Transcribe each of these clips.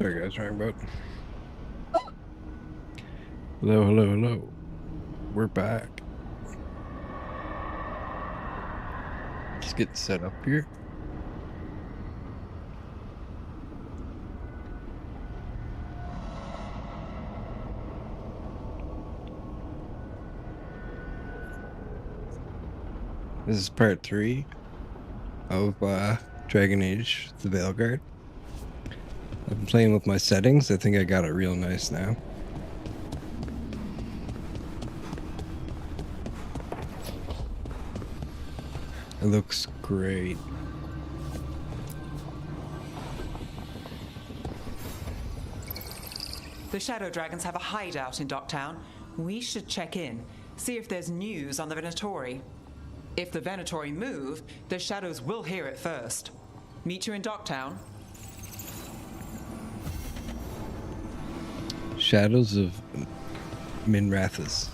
Sorry guys, wrong boat. Hello, hello, hello. We're back. Just get set up here. This is part 3 of Dragon Age the Veilguard. I've been playing with my settings. I think I got it real nice now. It looks great. The Shadow Dragons have a hideout in Docktown. We should check in, see if there's news on the Venatori. If the Venatori move, the Shadows will hear it first. Meet you in Docktown. Shadows of Minrathous.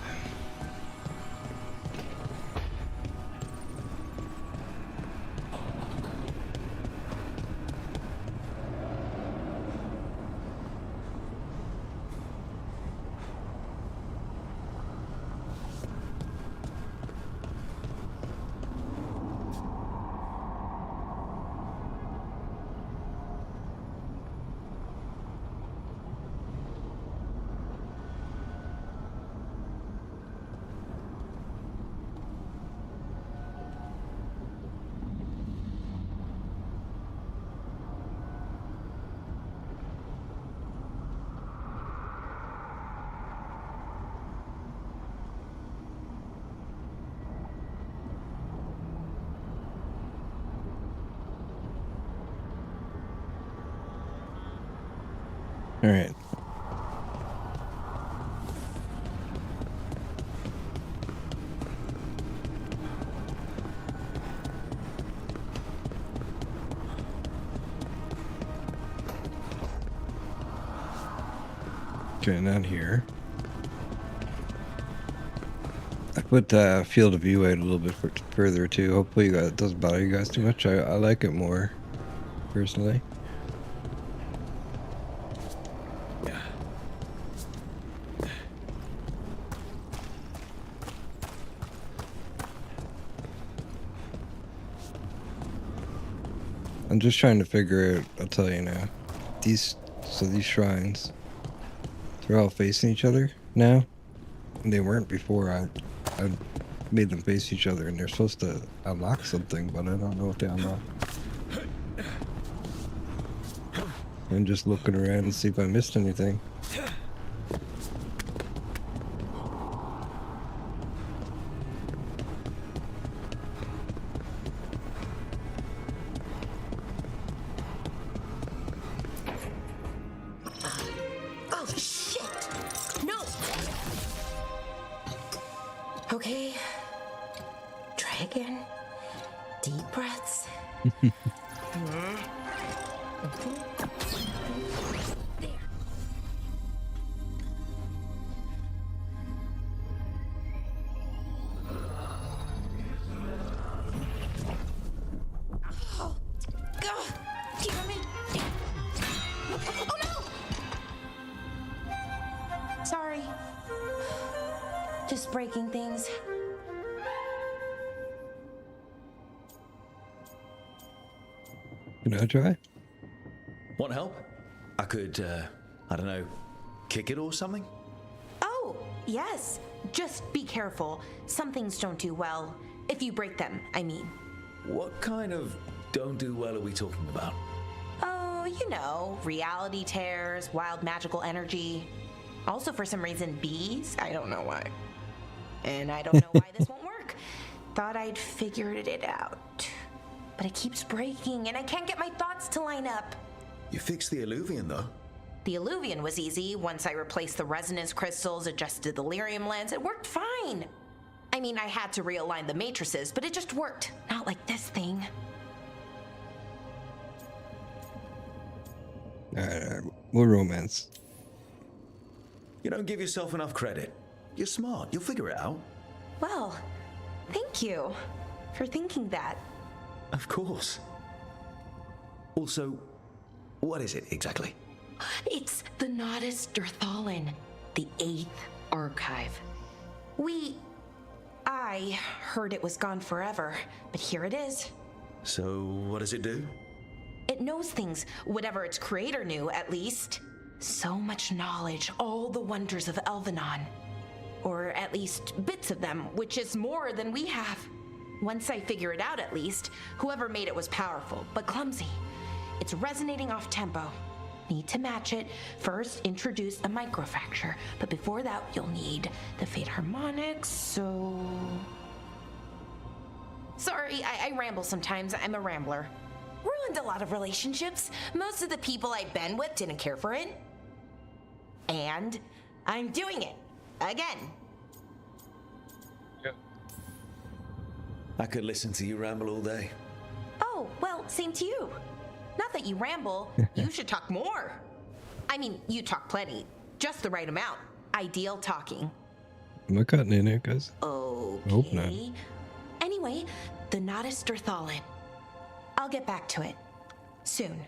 All right. Okay, not here. I put field of view out a little bit further too. Hopefully that doesn't bother you guys too much. I like it more, personally. I'm just trying to figure out, I'll tell you now. These shrines, they're all facing each other now. And they weren't before I made them face each other, and they're supposed to unlock something, but I don't know what they unlock. I'm just looking around and see if I missed anything. Okay. Try again. Deep breaths. There. Oh, God. Damn it. Oh, no. Sorry. Just breaking things. Can I try? Want help? I could, I don't know, kick it or something? Oh, yes. Just be careful. Some things don't do well. If you break them, I mean. What kind of don't do well are we talking about? Oh, you know, reality tears, wild magical energy. Also, for some reason, bees. I don't know why. And I don't know why this won't work. Thought I'd figured it out. But it keeps breaking, and I can't get my thoughts to line up. You fixed the Illuvian, though. The Illuvian was easy. Once I replaced the resonance crystals, adjusted the lyrium lens, it worked fine. I mean, I had to realign the matrices, but it just worked. Not like this thing. Alright, we'll romance. You don't give yourself enough credit. You're smart. You'll figure it out. Well, thank you for thinking that. Of course. Also, what is it exactly? It's the Nodus Derthalin, the 8th archive. I heard it was gone forever, but here it is. So, what does it do? It knows things, whatever its creator knew, at least. So much knowledge, all the wonders of Elvenon. Or at least bits of them, which is more than we have. Once I figure it out, at least, whoever made it was powerful, but clumsy. It's resonating off tempo. Need to match it. First, introduce a microfracture, but before that, you'll need the Fate harmonics, so... Sorry, I ramble sometimes. I'm a rambler. Ruined a lot of relationships. Most of the people I've been with didn't care for it. And I'm doing it. Again. I could listen to you ramble all day. Oh, well, same to you. Not that you ramble, you should talk more. I mean, you talk plenty. Just the right amount. Ideal talking. Am I cutting in there, guys? Okay. Hope not. Anyway, the Nodus Derthalin. I'll get back to it. Soon.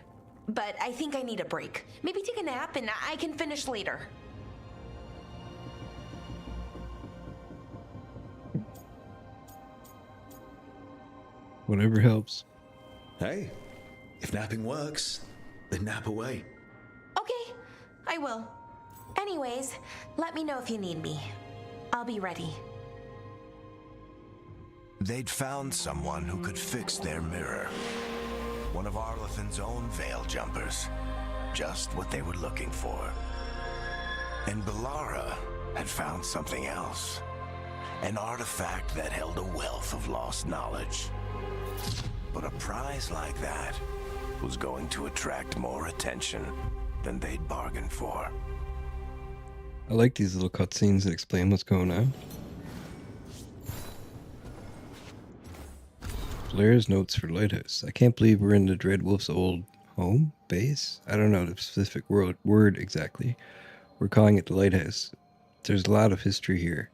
But I think I need a break. Maybe take a nap and I can finish later. Whatever helps. Hey, if napping works, then nap away. Okay, I will. Anyways, let me know if you need me. I'll be ready. They'd found someone who could fix their mirror. One of Arlethan's own veil jumpers. Just what they were looking for. And Bellara had found something else. An artifact that held a wealth of lost knowledge. But a prize like that was going to attract more attention than they'd bargained for. I like these little cutscenes that explain what's going on. Blair's notes for Lighthouse. I can't believe we're in the Dreadwolf's old home base. I don't know the specific word exactly. We're calling it the Lighthouse. There's a lot of history here.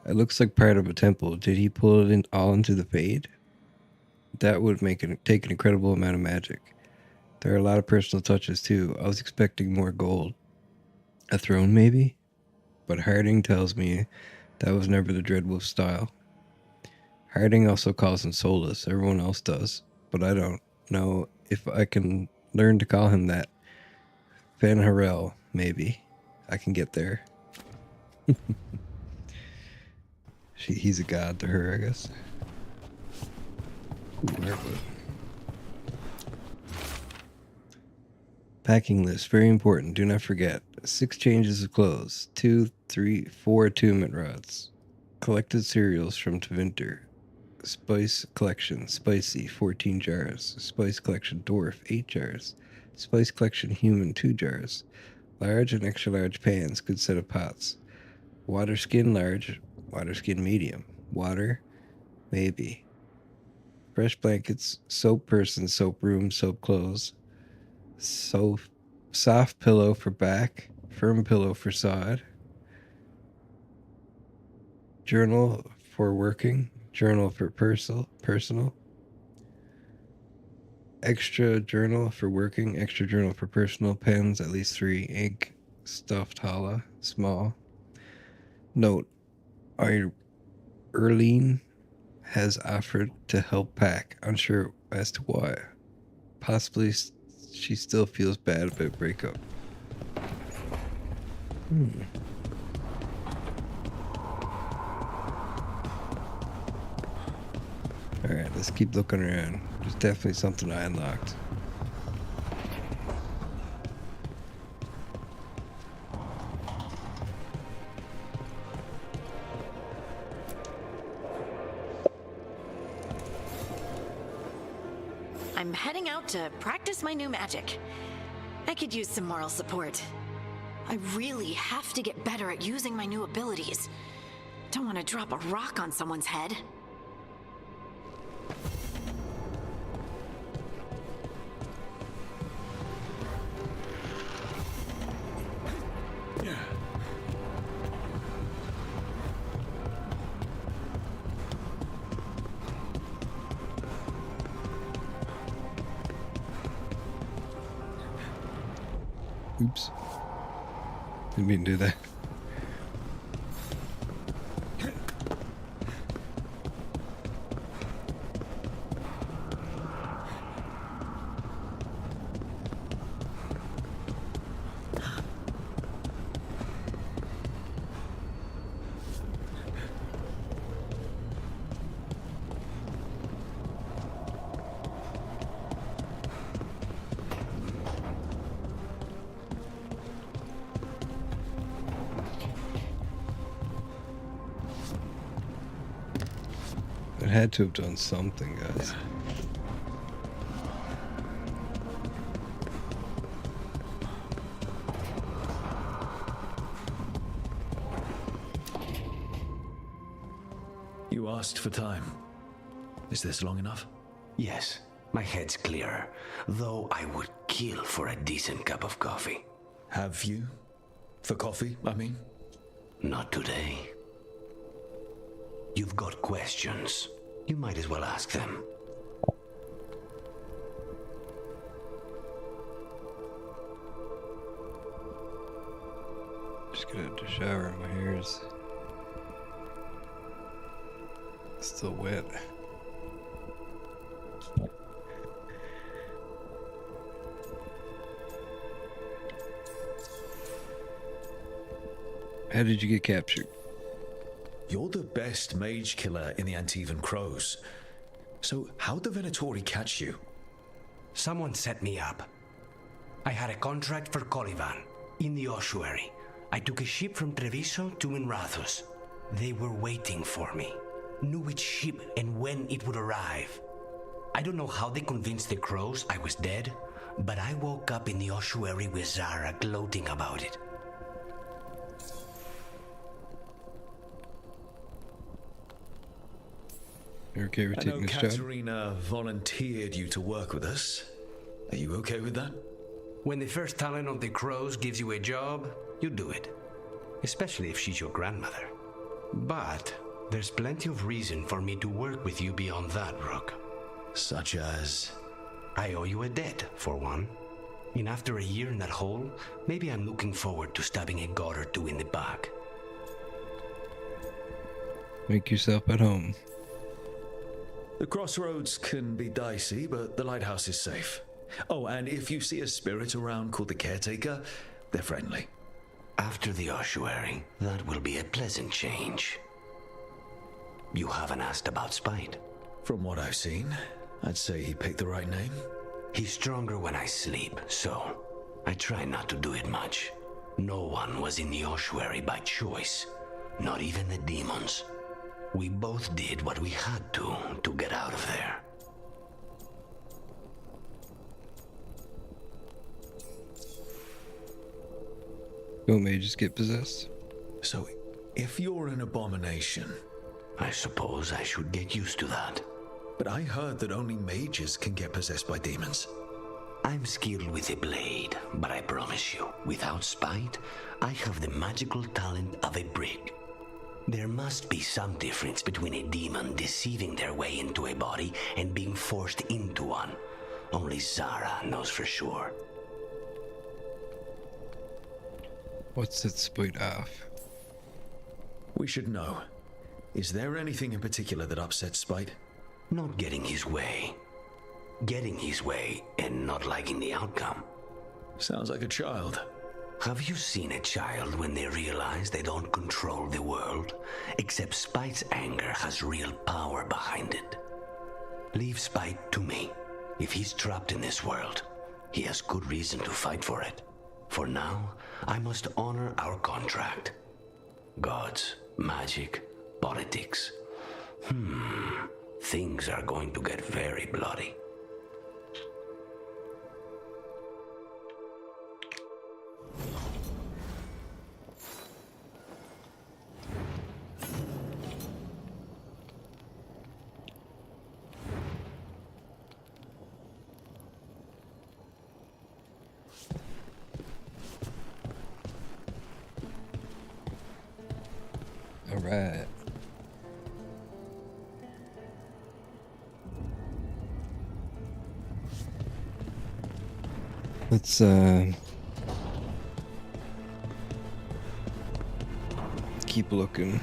It looks like part of a temple. Did he pull it in all into the Fade? That would take an incredible amount of magic. There are a lot of personal touches too. I was expecting more gold. A throne maybe? But Harding tells me that was never the Dreadwolf style. Harding also calls him Solus. Everyone else does. But I don't know if I can learn to call him that. Van Harel, maybe. I can get there. He's a god to her, I guess. Ooh, packing list, very important. Do not forget. 6 changes of clothes. 2, 3, 4 attunement rods. Collected cereals from Tevinter. Spice collection, spicy, 14 jars. Spice collection, dwarf, 8 jars. Spice collection, human, 2 jars. Large and extra large pans, good set of pots. Water skin, large. Water skin, medium. Water, maybe. Fresh blankets, soap person, soap room, soap clothes. Soft pillow for back, firm pillow for side. Journal for working, journal for personal. Extra journal for working, extra journal for personal. Pens, at least 3. Ink, stuffed challah, small. Note, Erlene has offered to help pack, unsure as to why. Possibly she still feels bad about breakup. Alright, let's keep looking around. There's definitely something I unlocked. I'm heading out to practice my new magic. I could use some moral support. I really have to get better at using my new abilities. Don't want to drop a rock on someone's head. Oops. Didn't mean to do that. It had to have done something, guys. You asked for time. Is this long enough? Yes, my head's clearer, though I would kill for a decent cup of coffee. Have you? For coffee, I mean? Not today. You've got questions. You might as well ask them. Just get out to shower. My hair is still wet. How did you get captured? You're the best mage killer in the Antivan Crows. So how'd the Venatori catch you? Someone set me up. I had a contract for Colivan, in the ossuary. I took a ship from Treviso to Minrathus. They were waiting for me. Knew which ship and when it would arrive. I don't know how they convinced the Crows I was dead, but I woke up in the ossuary with Zara gloating about it. You're okay with I know taking this job? Katerina volunteered you to work with us. Are you okay with that? When the first talent of the Crows gives you a job, you do it. Especially if she's your grandmother. But there's plenty of reason for me to work with you beyond that, Rook. Such as? I owe you a debt, for one. And after a year in that hole, maybe I'm looking forward to stabbing a god or two in the back. Make yourself at home. The crossroads can be dicey, but the lighthouse is safe. Oh, and if you see a spirit around called the Caretaker, they're friendly. After the ossuary, that will be a pleasant change. You haven't asked about Spite. From what I've seen, I'd say he picked the right name. He's stronger when I sleep, so I try not to do it much. No one was in the ossuary by choice, not even the demons. We both did what we had to get out of there. Don't mages get possessed? So, if you're an abomination... I suppose I should get used to that. But I heard that only mages can get possessed by demons. I'm skilled with a blade, but I promise you, without Spite, I have the magical talent of a brick. There must be some difference between a demon deceiving their way into a body and being forced into one. Only Zara knows for sure. What's it split off? We should know. Is there anything in particular that upsets Spite? Not getting his way. Getting his way and not liking the outcome. Sounds like a child. Have you seen a child when they realize they don't control the world? Except Spite's anger has real power behind it. Leave Spite to me. If he's trapped in this world, he has good reason to fight for it. For now, I must honor our contract. Gods, magic, politics. Things are going to get very bloody. All right. Let's keep looking.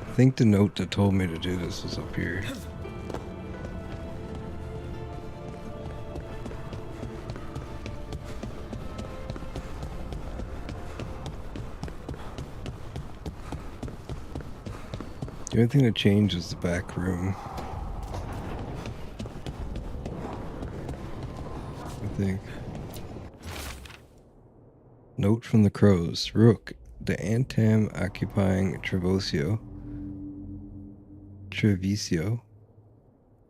I think the note that told me to do this was up here. The only thing that changed is the back room. I think. Note from the crows. Rook, the Antam occupying Treviso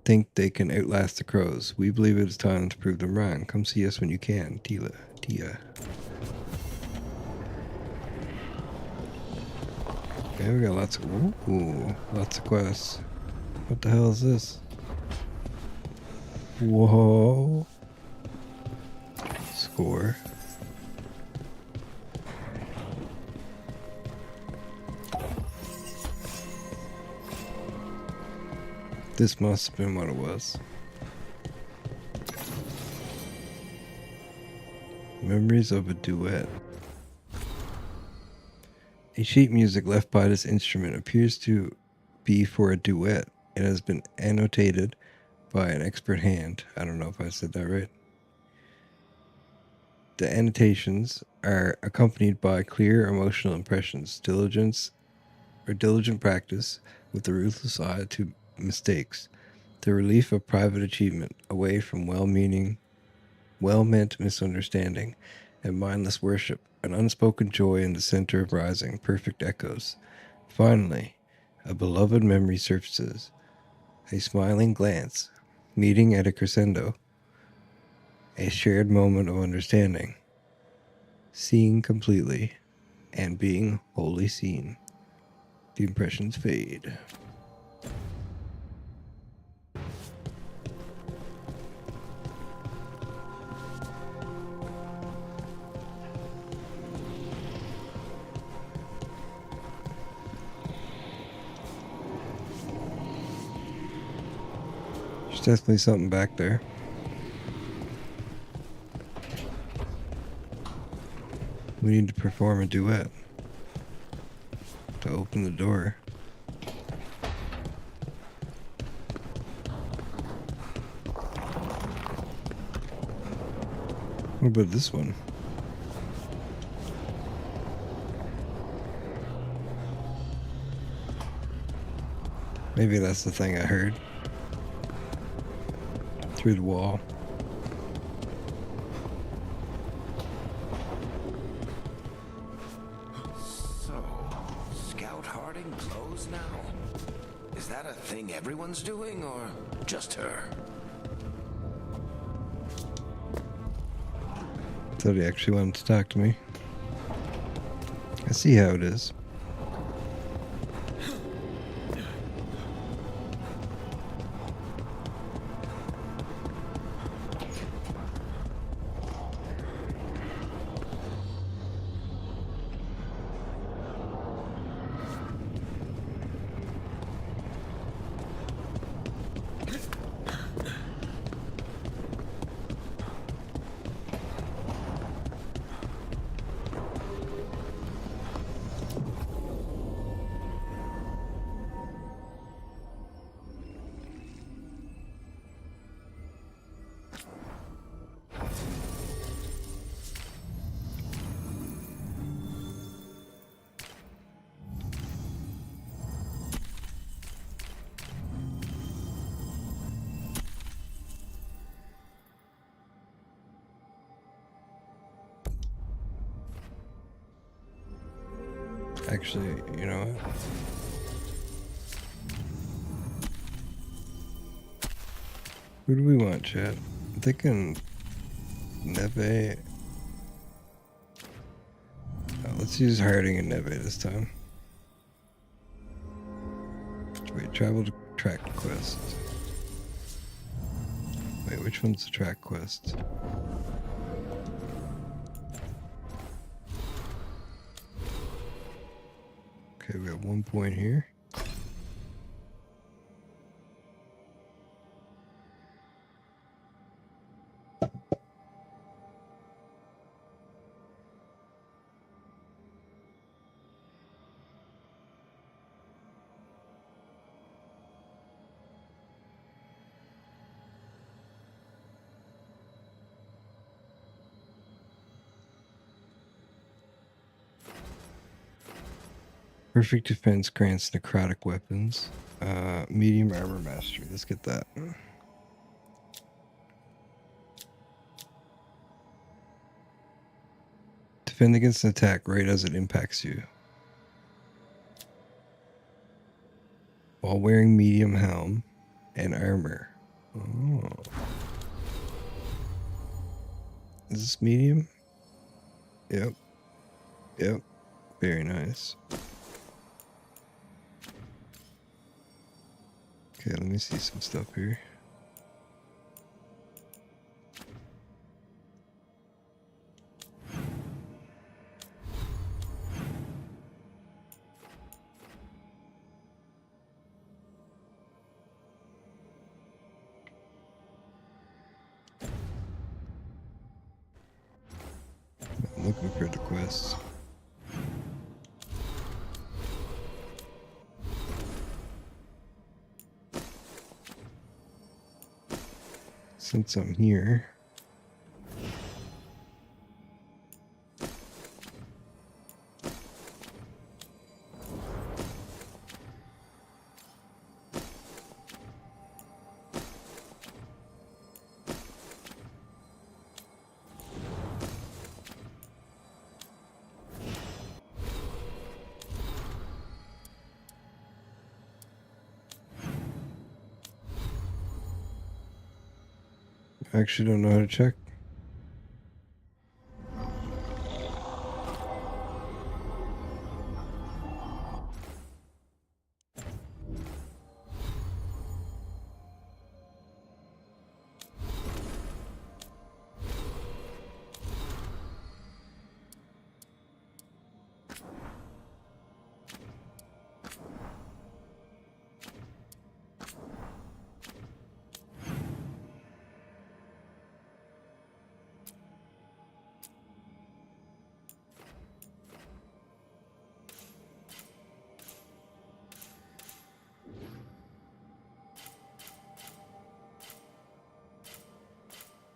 think they can outlast the crows. We believe it is time to prove them wrong. Come see us when you can. Tia. Okay, we got lots of quests. What the hell is this? Whoa. Score. This must have been what it was. Memories of a duet. A sheet music left by this instrument appears to be for a duet. It has been annotated by an expert hand. I don't know if I said that right. The annotations are accompanied by clear emotional impressions, diligent practice with a ruthless eye to mistakes, the relief of private achievement away from well-meant misunderstanding and mindless worship, an unspoken joy in the center of rising, perfect echoes. Finally, a beloved memory surfaces, a smiling glance, meeting at a crescendo, a shared moment of understanding, seeing completely, and being wholly seen. The impressions fade. There's definitely something back there. We need to perform a duet to open the door. What about this one? Maybe that's the thing I heard through the wall. Is that a thing everyone's doing, or just her? Thought he actually wanted to talk to me. I see how it is. Actually, you know what? Who do we want, chat? I'm thinking Neve. Oh, let's use Harding and Neve this time. Wait, travel to track quest. Wait, which one's the track quest? Okay, we have 1 point here. Perfect defense grants necrotic weapons. Medium armor mastery. Let's get that. Defend against an attack right as it impacts you. While wearing medium helm and armor. Oh. Is this medium? Yep. Yep. Very nice. Okay, let me see some stuff here. I'm looking for the quests. Since I'm here, I actually don't know how to check.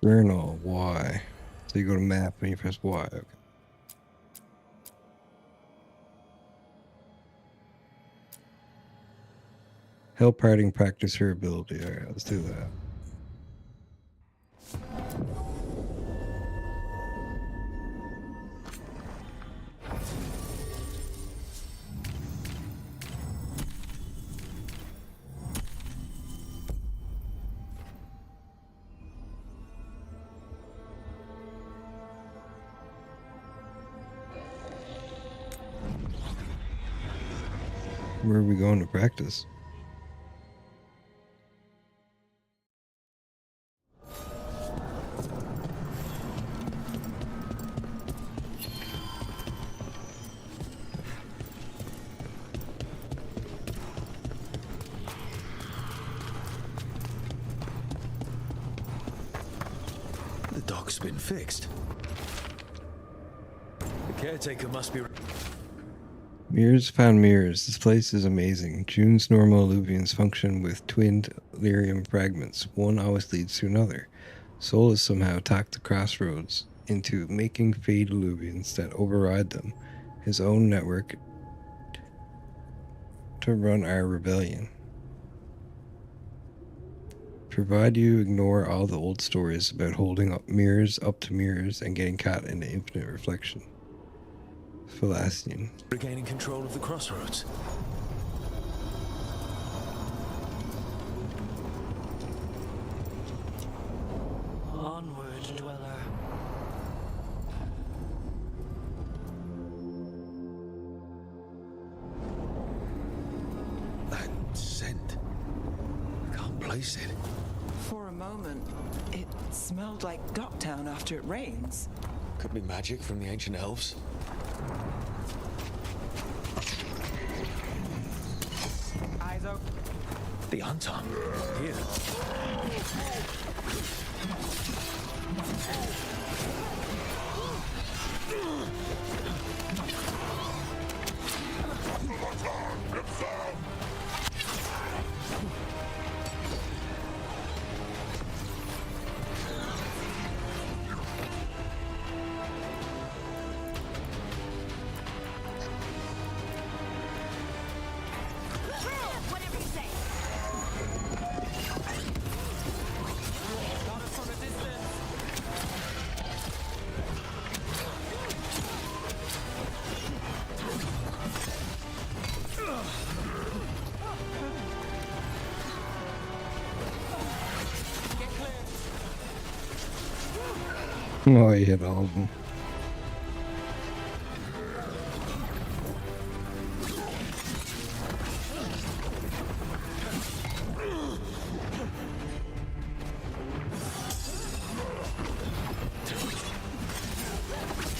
Journal, Y. So you go to map and you press Y. Okay. Help parting practice her ability. Alright, let's do that. Where are we going to practice? The dock's been fixed. The caretaker must be... Mirrors found mirrors. This place is amazing. June's normal alluvions function with twinned lyrium fragments. One always leads to another. Sol has somehow attacked the crossroads into making fade alluvions that override them. His own network to run our rebellion. Provide you ignore all the old stories about holding up to mirrors and getting caught in the infinite reflection. Philastian. Regaining control of the crossroads. Onward, dweller. That scent. I can't place it. For a moment, it smelled like Docktown after it rains. Could be magic from the ancient elves. The hunter. Here. Whatever you say. Got us from a distance. Get clear. Oh, he hit all of them.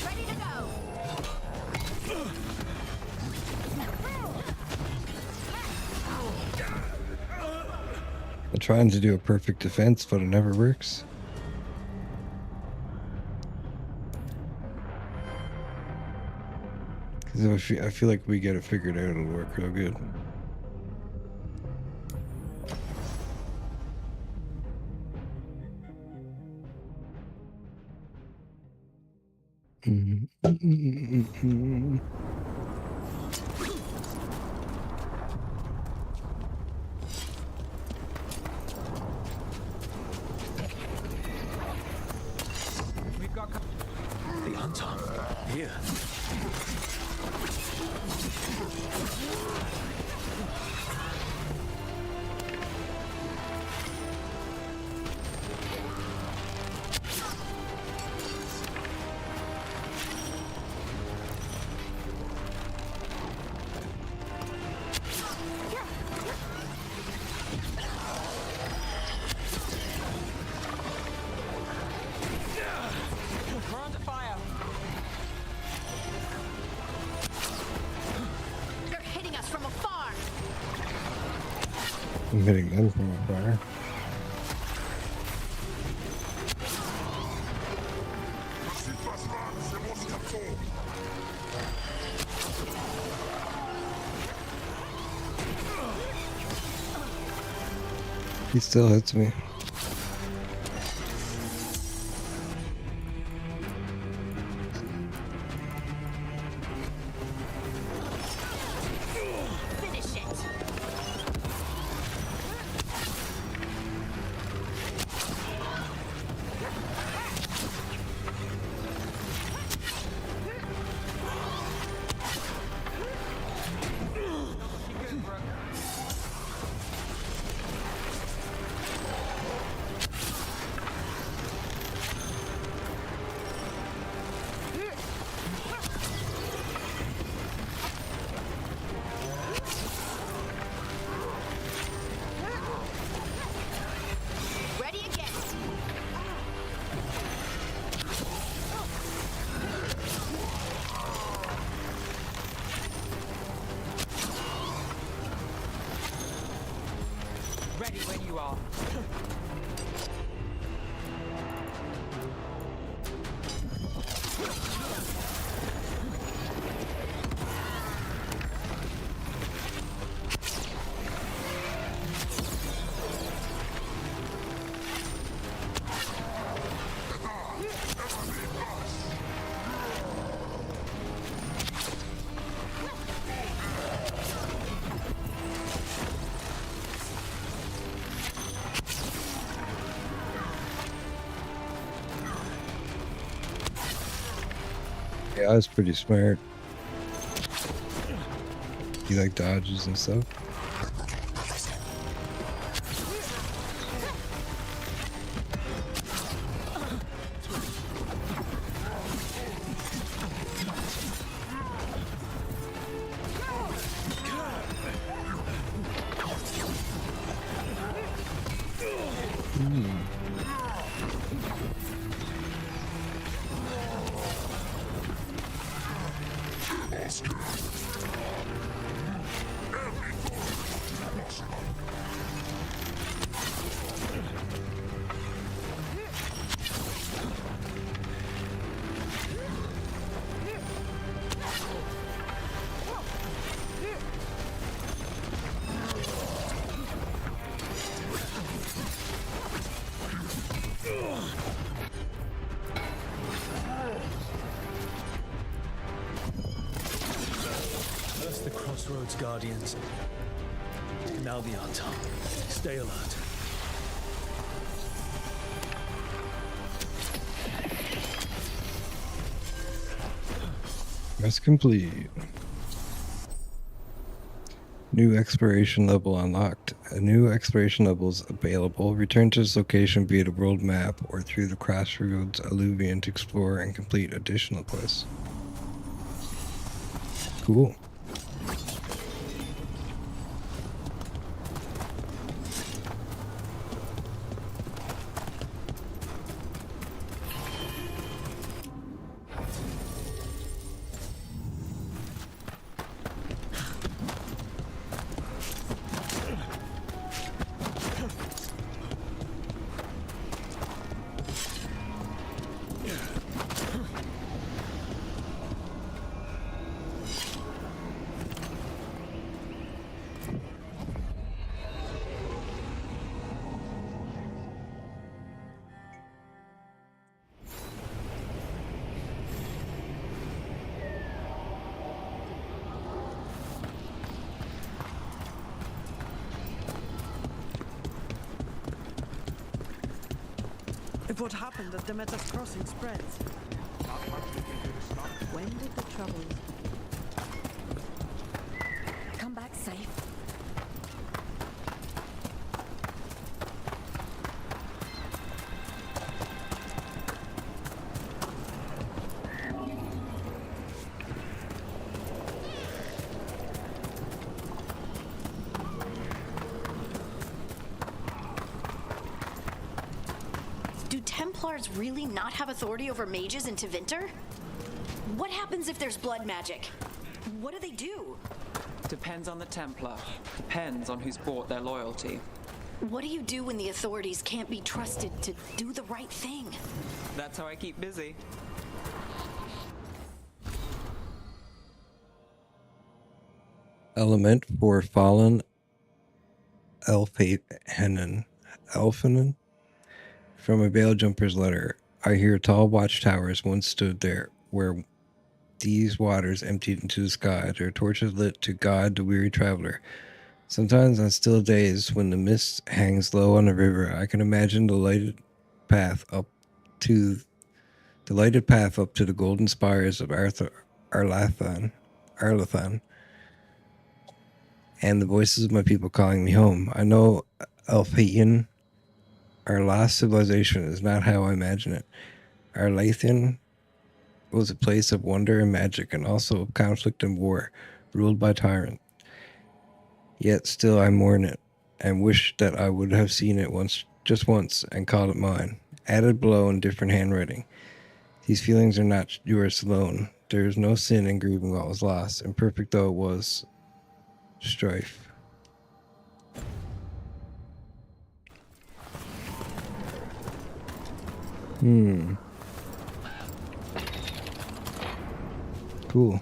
Ready to go. I'm trying to do a perfect defense, but it never works. Because I feel like we get it figured out, it'll work real good. We've got. The hunter. Here. We're under fire. They're hitting us from afar. I'm hitting them from afar. He still hits me. Finish it. Ready again. Ready when you are. Yeah, I was pretty smart. He like dodges and stuff. Crossroads Guardians. Now the Arton. Stay alert. Quest complete. New exploration level unlocked. A new exploration level is available. Return to this location via the world map or through the Crossroads Alluvion to explore and complete additional quests. Cool. If what happened at the Metas Crossing spreads, when did the trouble Come back safe. Do Templars really not have authority over mages in Tevinter? What happens if there's blood magic? What do they do? Depends on the Templar. Depends on who's bought their loyalty. What do you do when the authorities can't be trusted to do the right thing? That's how I keep busy. Element for fallen Elfhanen. Elfhanen? From a Veil Jumper's letter. I hear tall watchtowers once stood there, where these waters emptied into the sky, their torches lit to guide the weary traveler. Sometimes on still days, when the mist hangs low on the river, I can imagine the lighted path up to the golden spires of Arlathan, and the voices of my people calling me home. I know Elfhanen, our last civilization, is not how I imagine it. Arlathan was a place of wonder and magic, and also of conflict and war, ruled by tyrants. Yet still I mourn it, and wish that I would have seen it just once, and called it mine. Added below in different handwriting. These feelings are not yours alone. There is no sin in grieving what was lost, imperfect though it was. Strife. Cool.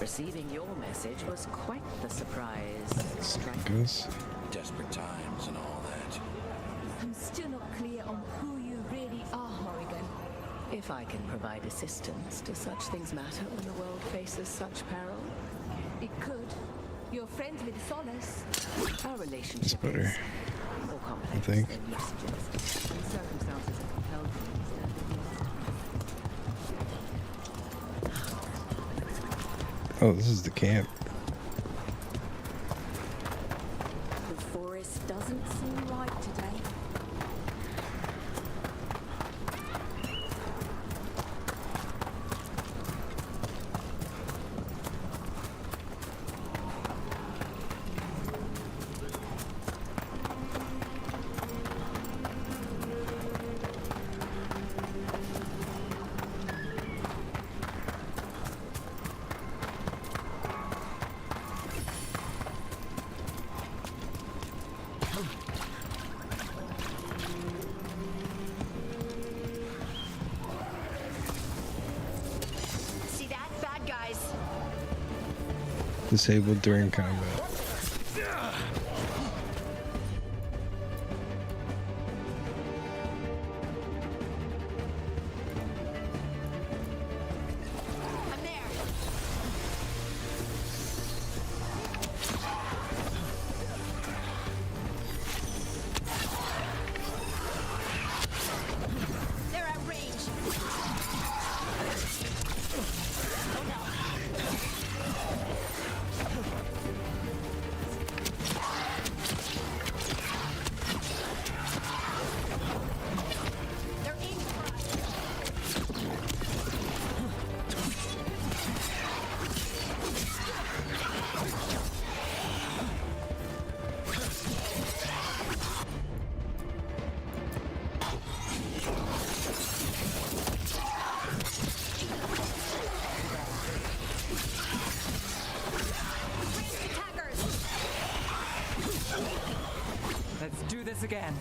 Receiving your message was quite the surprise. Guess. Desperate times and all that. I'm still not clear on who you really are, Morrigan. If I can provide assistance, do such things matter when the world faces such peril? It could. You're friends with Solace. Our relationship better, is more complex I think. than usages, and circumstances have compelled me to stand in Oh, this is the camp. The forest doesn't seem right today. Disabled during combat. I'm there. They're at range. Oh no. They're aiming for us. Attackers! Let's do this again.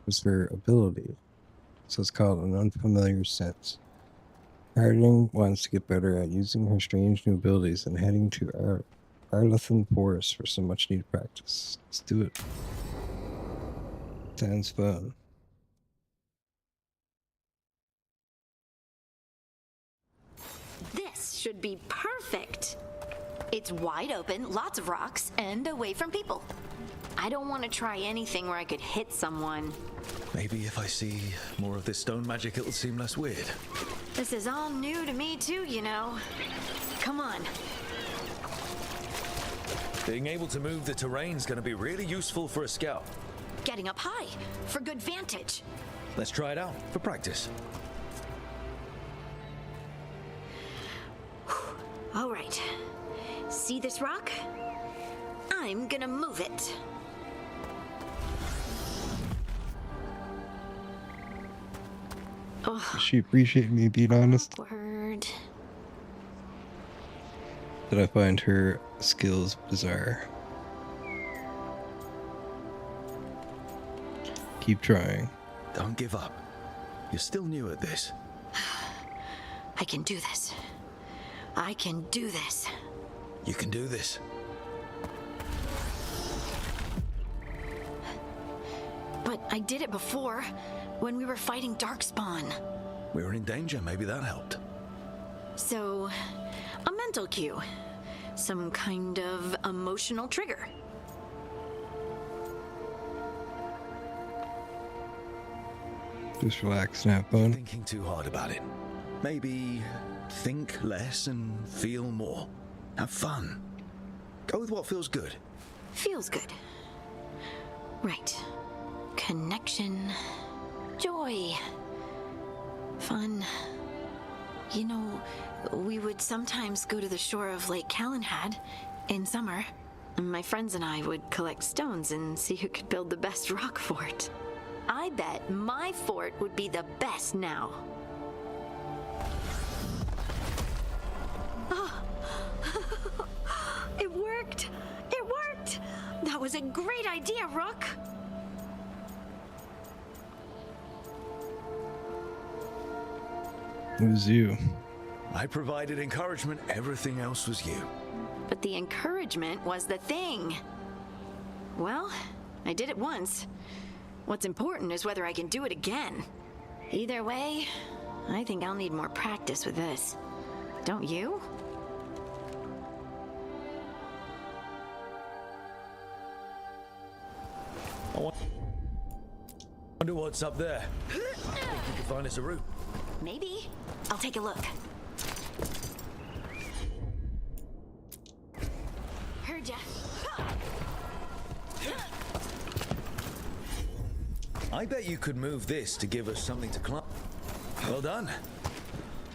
Was their ability. So it's called an unfamiliar sense. Harding wants to get better at using her strange new abilities and heading to Arlathan Forest for some much needed practice. Let's do it. Sounds fun. This should be perfect. It's wide open, lots of rocks, and away from people. I don't want to try anything where I could hit someone. Maybe if I see more of this stone magic, it'll seem less weird. This is all new to me too, you know. Come on. Being able to move the terrain's gonna be really useful for a scout. Getting up high for good vantage. Let's try it out for practice. All right. See this rock? I'm gonna move it. Does she appreciate me being honest? Word. Did I find her skills bizarre? Keep trying. Don't give up. You're still new at this. I can do this. I can do this. You can do this. But I did it before, when we were fighting Darkspawn. We were in danger, maybe that helped. So, a mental cue. Some kind of emotional trigger. Just relax and have fun. Thinking too hard about it. Maybe think less and feel more. Have fun. Go with what feels good. Feels good. Right. Connection. Joy. Fun. You know, we would sometimes go to the shore of Lake Calenhad in summer. My friends and I would collect stones and see who could build the best rock fort. I bet my fort would be the best now. Oh. It worked! It worked! That was a great idea, Rook! It was you. I provided encouragement, everything else was you. But the encouragement was the thing. Well, I did it once. What's important is whether I can do it again. Either way, I think I'll need more practice with this. Don't you? I wonder what's up there. Think you could find us a route? Maybe. I'll take a look. Heard ya. I bet you could move this to give us something to climb. Well done.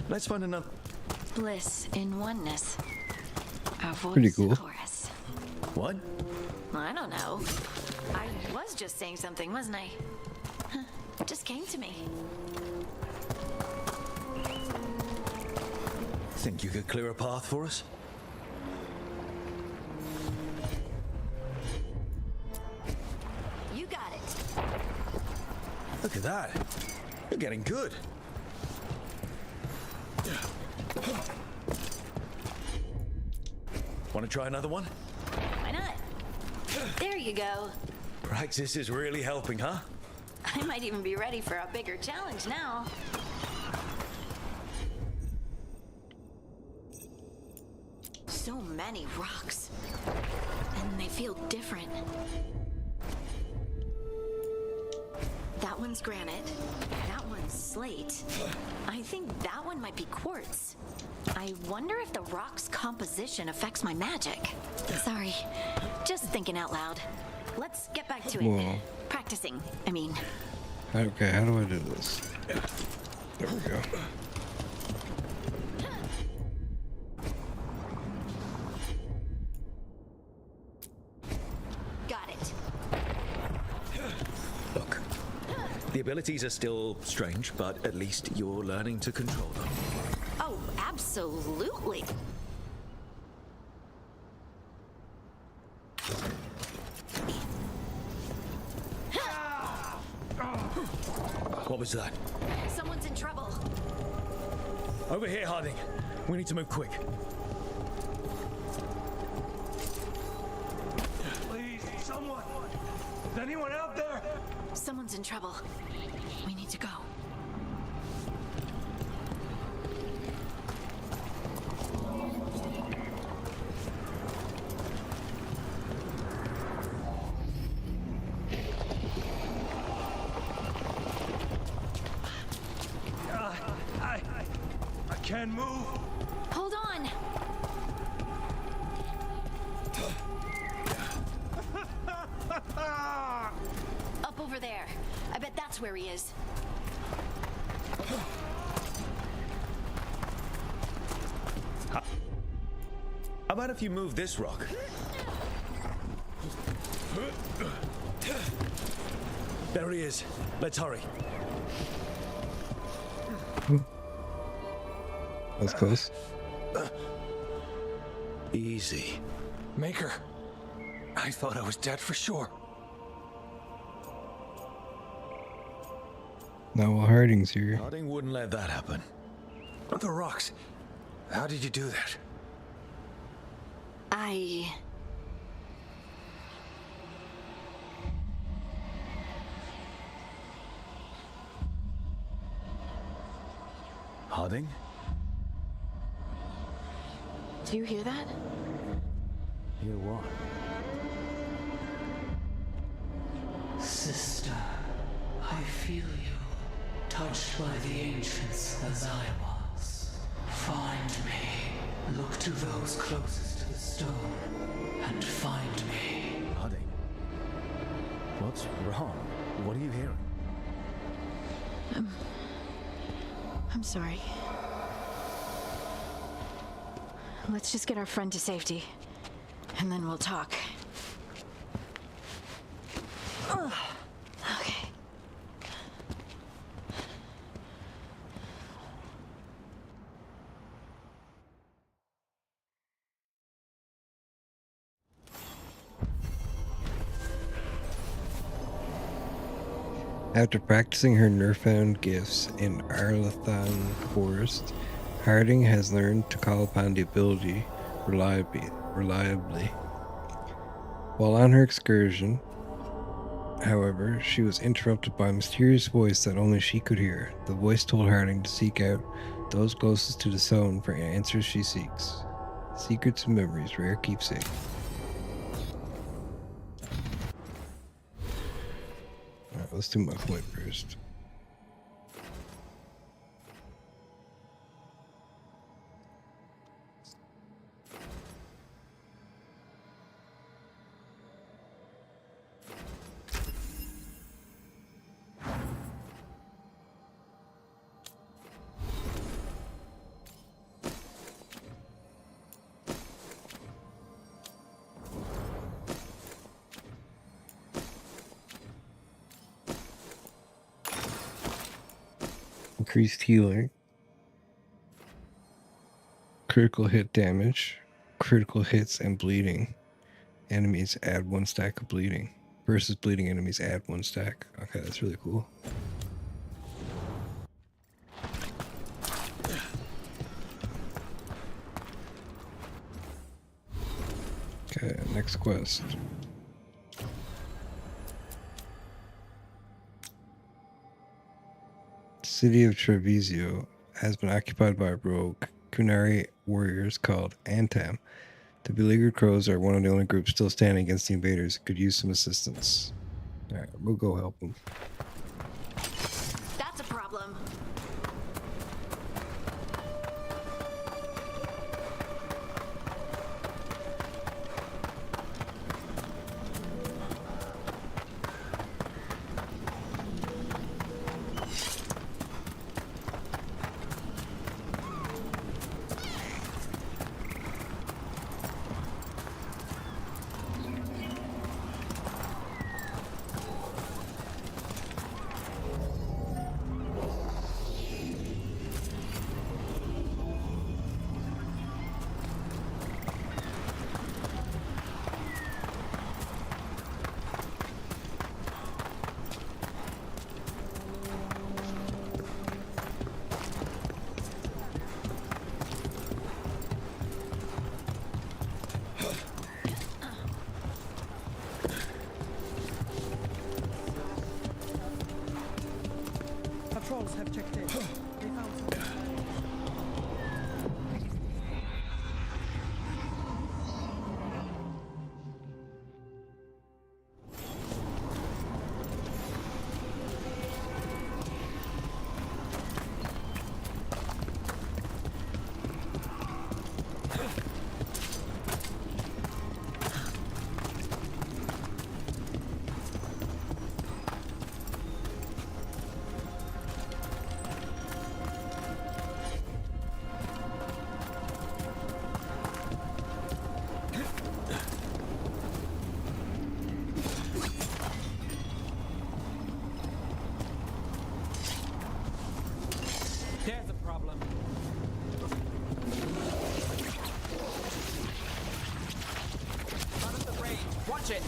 Let's find another. Bliss in oneness. Our voice Pretty cool. chorus. What? I don't know. I was just saying something, wasn't I? Huh. It just came to me. Think you could clear a path for us? You got it. Look at that. You're getting good. Want to try another one? Why not? There you go. Practice is really helping, huh? I might even be ready for a bigger challenge now. So many rocks. And they feel different. That one's granite. That one's slate. I think that one might be quartz. I wonder if the rock's composition affects my magic. Sorry, just thinking out loud. Let's get back to it. Whoa. Practicing, I mean. Okay, how do I do this? There we go. Got it. Look, the abilities are still strange, but at least you're learning to control them. Oh, absolutely. What was that? Someone's in trouble. Over here, Harding. We need to move quick. Please, someone! Is anyone out there? Someone's in trouble. We need to go. I can't move. Hold on. Up over there. I bet that's where he is. How about if you move this rock? There he is. Let's hurry. That's close. Easy. Maker, I thought I was dead for sure. Not while Harding's here. Harding wouldn't let that happen. The rocks. How did you do that? Harding? Do you hear that? Hear what? Sister, I feel you, touched by the ancients as I was. Find me, look to those closest to the stone, and find me. Harding? What's wrong? What are you hearing? I'm sorry. Let's just get our friend to safety, and then we'll talk. Ugh. Okay. After practicing her newfound gifts in Arlathan Forest, Harding has learned to call upon the ability reliably. While on her excursion, however, she was interrupted by a mysterious voice that only she could hear. The voice told Harding to seek out those closest to the stone for answers she seeks. Secrets and memories, rare keepsake. Alright, let's do my point first. Increased healing. Critical hit damage, critical hits, and bleeding. Enemies add 1 stack of bleeding. Versus bleeding enemies add 1 stack. Okay, that's really cool. Okay, next quest. City of Treviso has been occupied by rogue Kunari warriors called Antam. The beleaguered crows are one of the only groups still standing against the invaders. Could use some assistance. Alright, we'll go help them. That's a problem. Patrols have checked in. They found something. There's a problem. Out of the range. Watch it.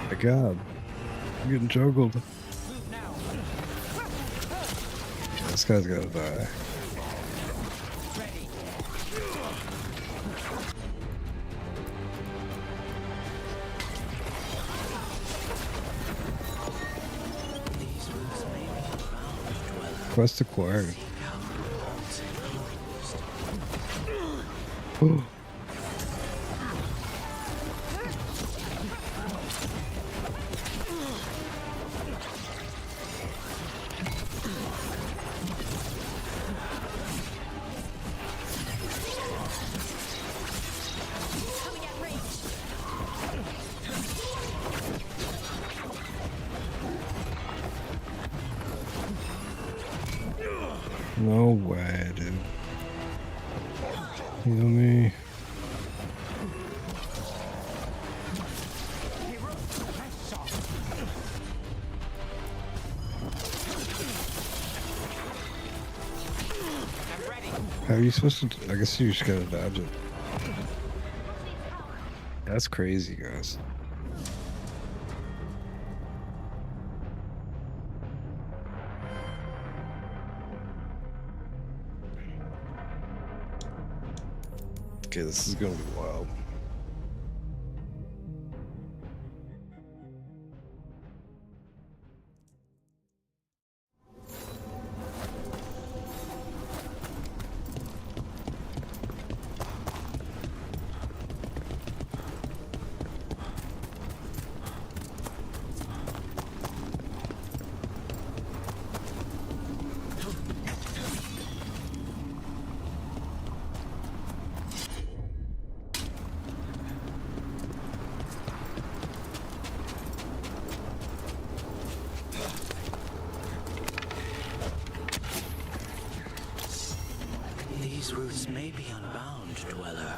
My God, I'm getting juggled. This guy's gonna die. Quest acquired. Oh. No way, dude. Heal me. How are you supposed to? I guess you just gotta dodge it. That's crazy, guys. Okay, this is gonna be wild. These roots may be unbound, Dweller.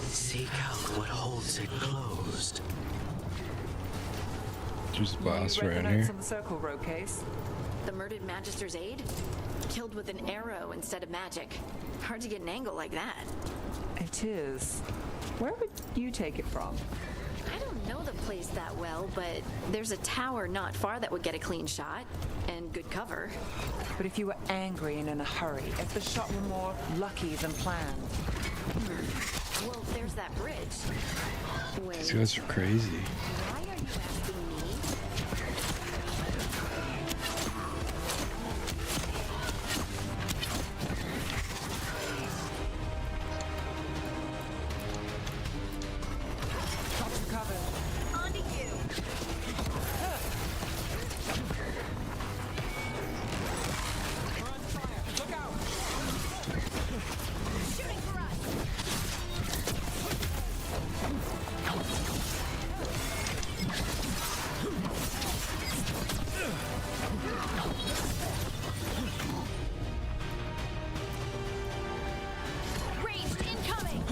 Seek out what holds it closed. Just boss You read the around notes here. on the Circle Road case? The murdered Magister's aide? Killed with an arrow instead of magic. Hard to get an angle like that. It is. Where would you take it from? I don't know the place that well, but there's a tower not far that would get a clean shot. And good cover. But if you were angry and in a hurry, if the shot were more lucky than planned. Well, there's that bridge. Wait. These guys are crazy. Why are you asking me? Got you covered. On to you. We're on fire. Look out! Shooting for us. Ranged incoming.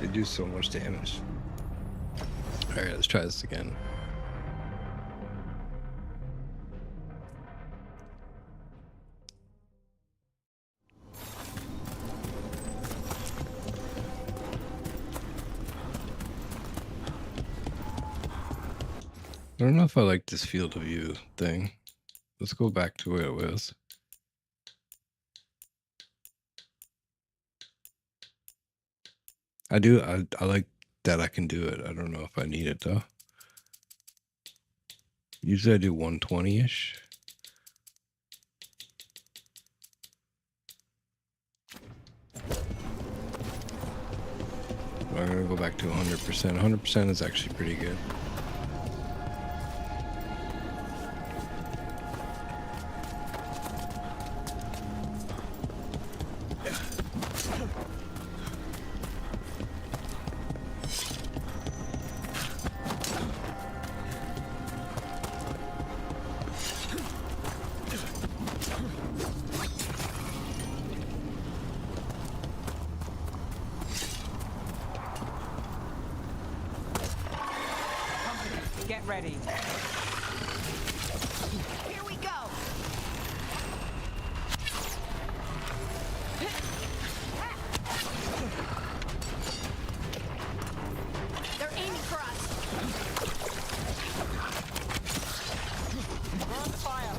They do so much damage. Alright, let's try this again. I don't know if I like this field of view thing. Let's go back to where it was. I do. I like that I can do it. I don't know if I need it though. Usually I do 120-ish. I'm gonna go back to 100%. 100% is actually pretty good. Get ready. Here we go. They're aiming for us. We're on fire.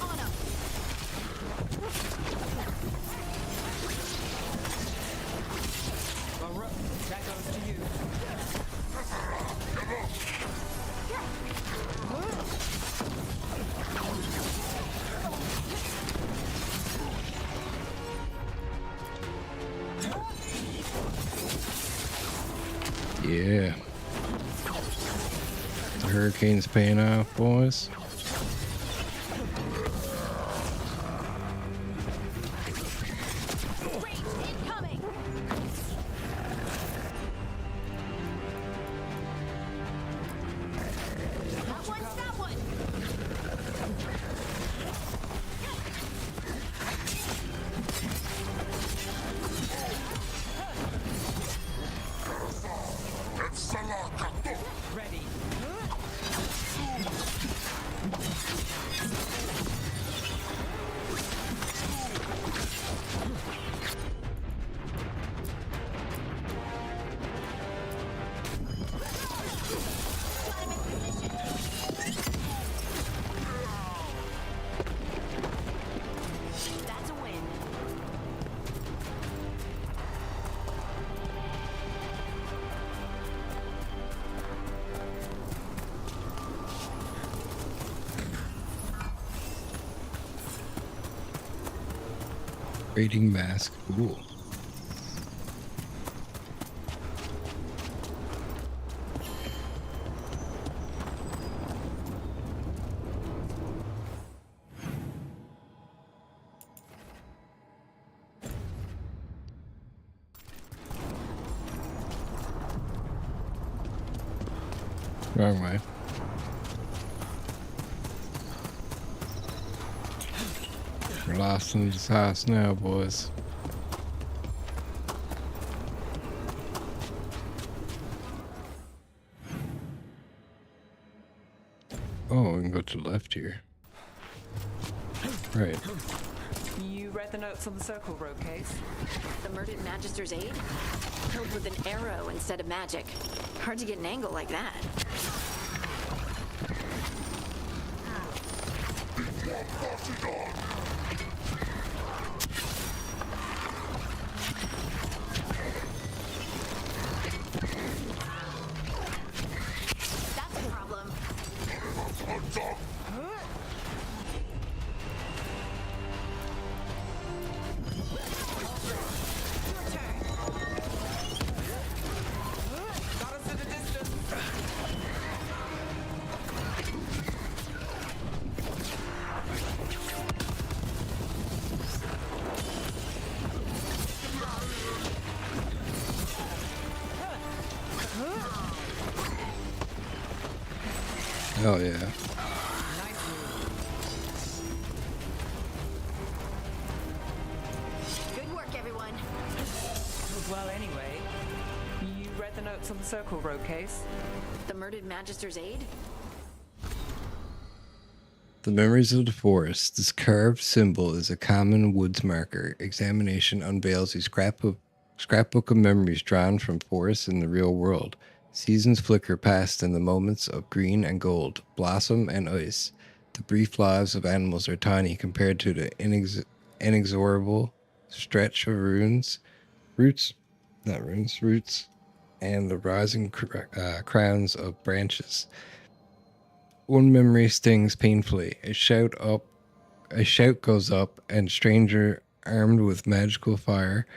On them. Well, that goes to you. Yeah. The hurricane's paying off, boys. Ranged incoming. That one's that one. Ready. Raiding mask. Cool. Wrong way. We're lost in this house now, boys. Oh, we can go to the left here. Right. You read the notes on the Circle Road case? The murdered Magister's aide? Killed with an arrow instead of magic. Hard to get an angle like that. That's a problem. Got us at a distance. Oh yeah. Nice move. Good work, everyone. Well, anyway, you read the notes on the Circle Road case? The murdered Magister's aide? The memories of the forest. This carved symbol is a common woods marker. Examination unveils a scrapbook of memories drawn from forests in the real world. Seasons flicker past in the moments of green and gold, blossom and ice. The brief lives of animals are tiny compared to the inexorable stretch of roots, and the rising crowns of branches. One memory stings painfully. A shout goes up, and a stranger armed with magical fire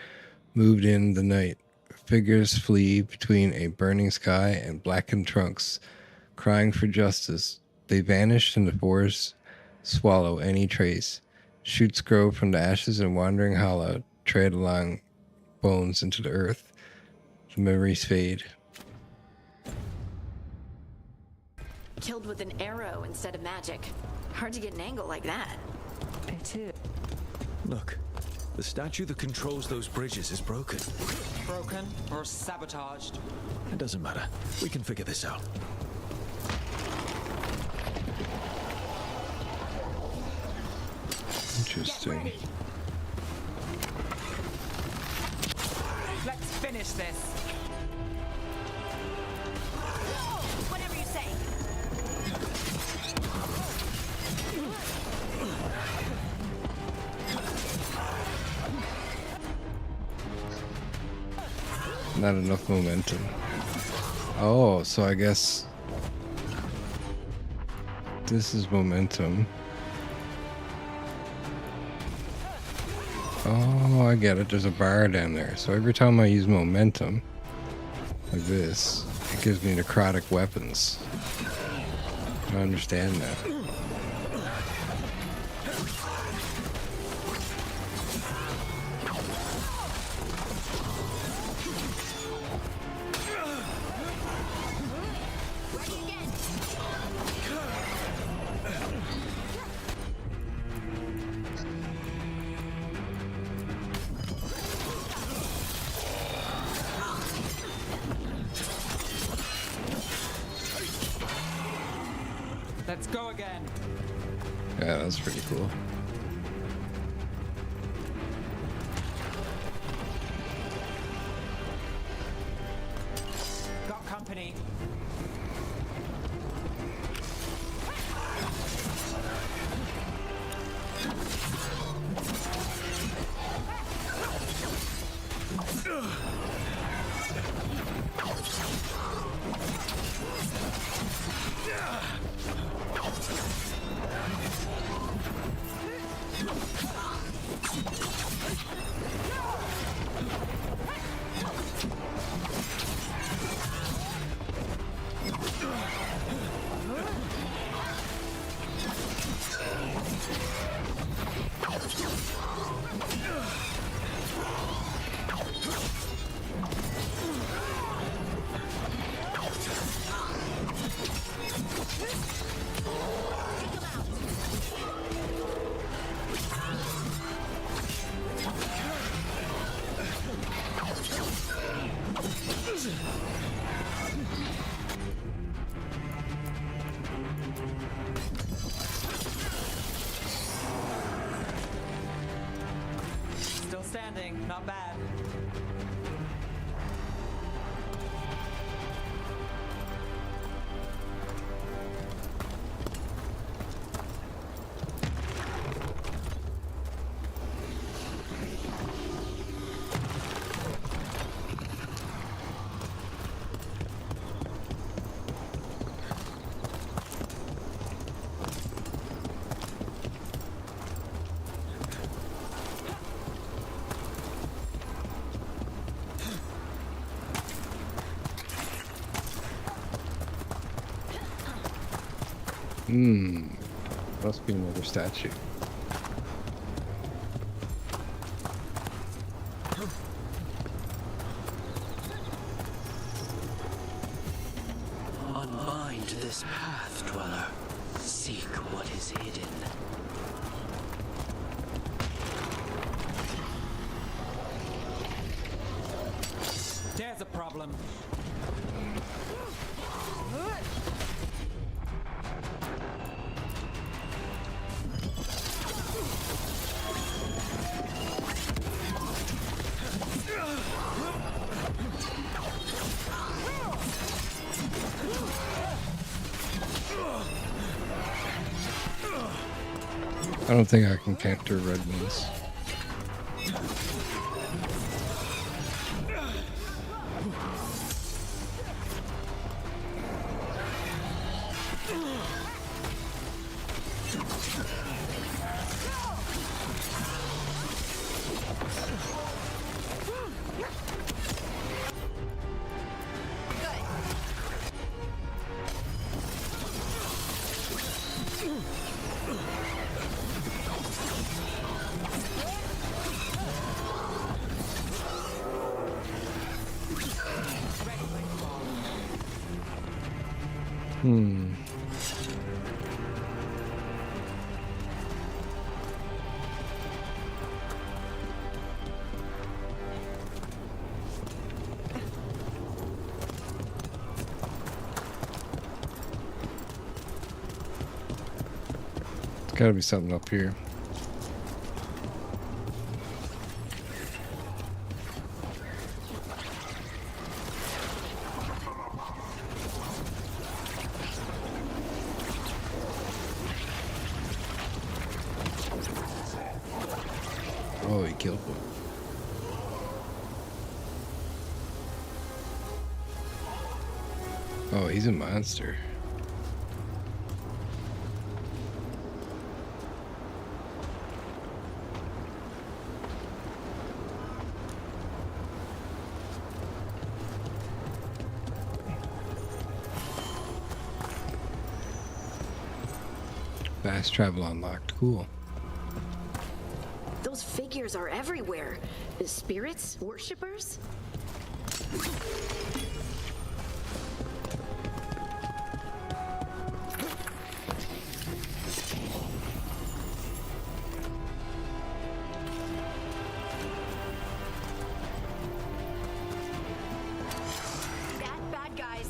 moved in the night. Figures flee between a burning sky and blackened trunks, crying for justice. They vanish in the forest, swallow any trace. Shoots grow from the ashes and wandering hollow tread along bones into the earth. The memories fade. Killed with an arrow instead of magic. Hard to get an angle like that. It is. Look, the statue that controls those bridges is broken. Broken or sabotaged? It doesn't matter. We can figure this out. Interesting. Let's finish this. Whatever you say. Not enough momentum. Oh, so I guess this is momentum. Oh, I get it. There's a bar down there. So every time I use momentum, like this, it gives me necrotic weapons. I understand that. Let's go again. Yeah, that's pretty cool. Got company. working. Not bad. Must be another statue. Unbind this path, Dweller. Seek what is hidden. There's a problem. I don't think I can counter red ones. There's gotta be something up here. Oh, he killed one. Oh, he's a monster. Fast travel unlocked. Cool. Those figures are everywhere. The spirits? Worshippers? Bad guys.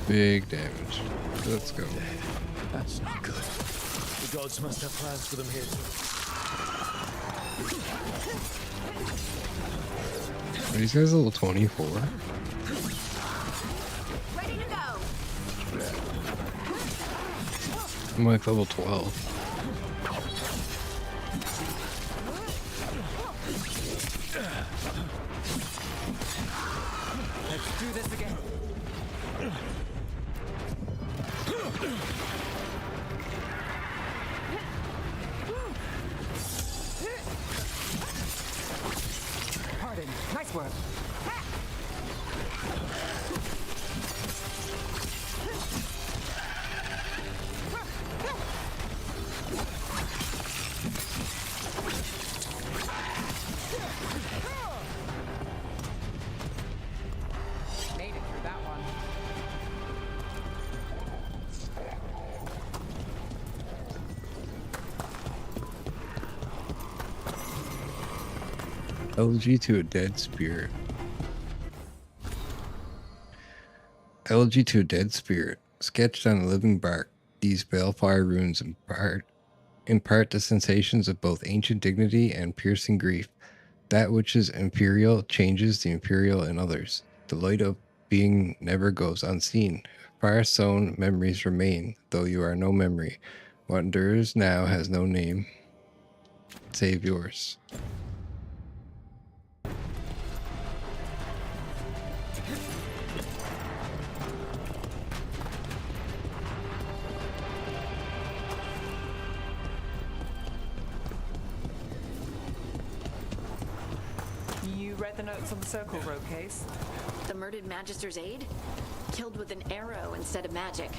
Big damage. Let's go. That's not good. The gods must have plans for them here too. Are these guys level 24? Ready to go. I'm like level 12. Let's do this again. work. Made it through that one. Elegy to a dead spirit. Elegy to a dead spirit. Sketched on a living bark, these balefire runes impart the sensations of both ancient dignity and piercing grief. That which is imperial changes the imperial in others. The light of being never goes unseen. Fire-sown memories remain, though you are no memory. What endures now has no name, save yours. You read the notes on the circle rope case? The murdered Magister's aide? Killed with an arrow instead of magic.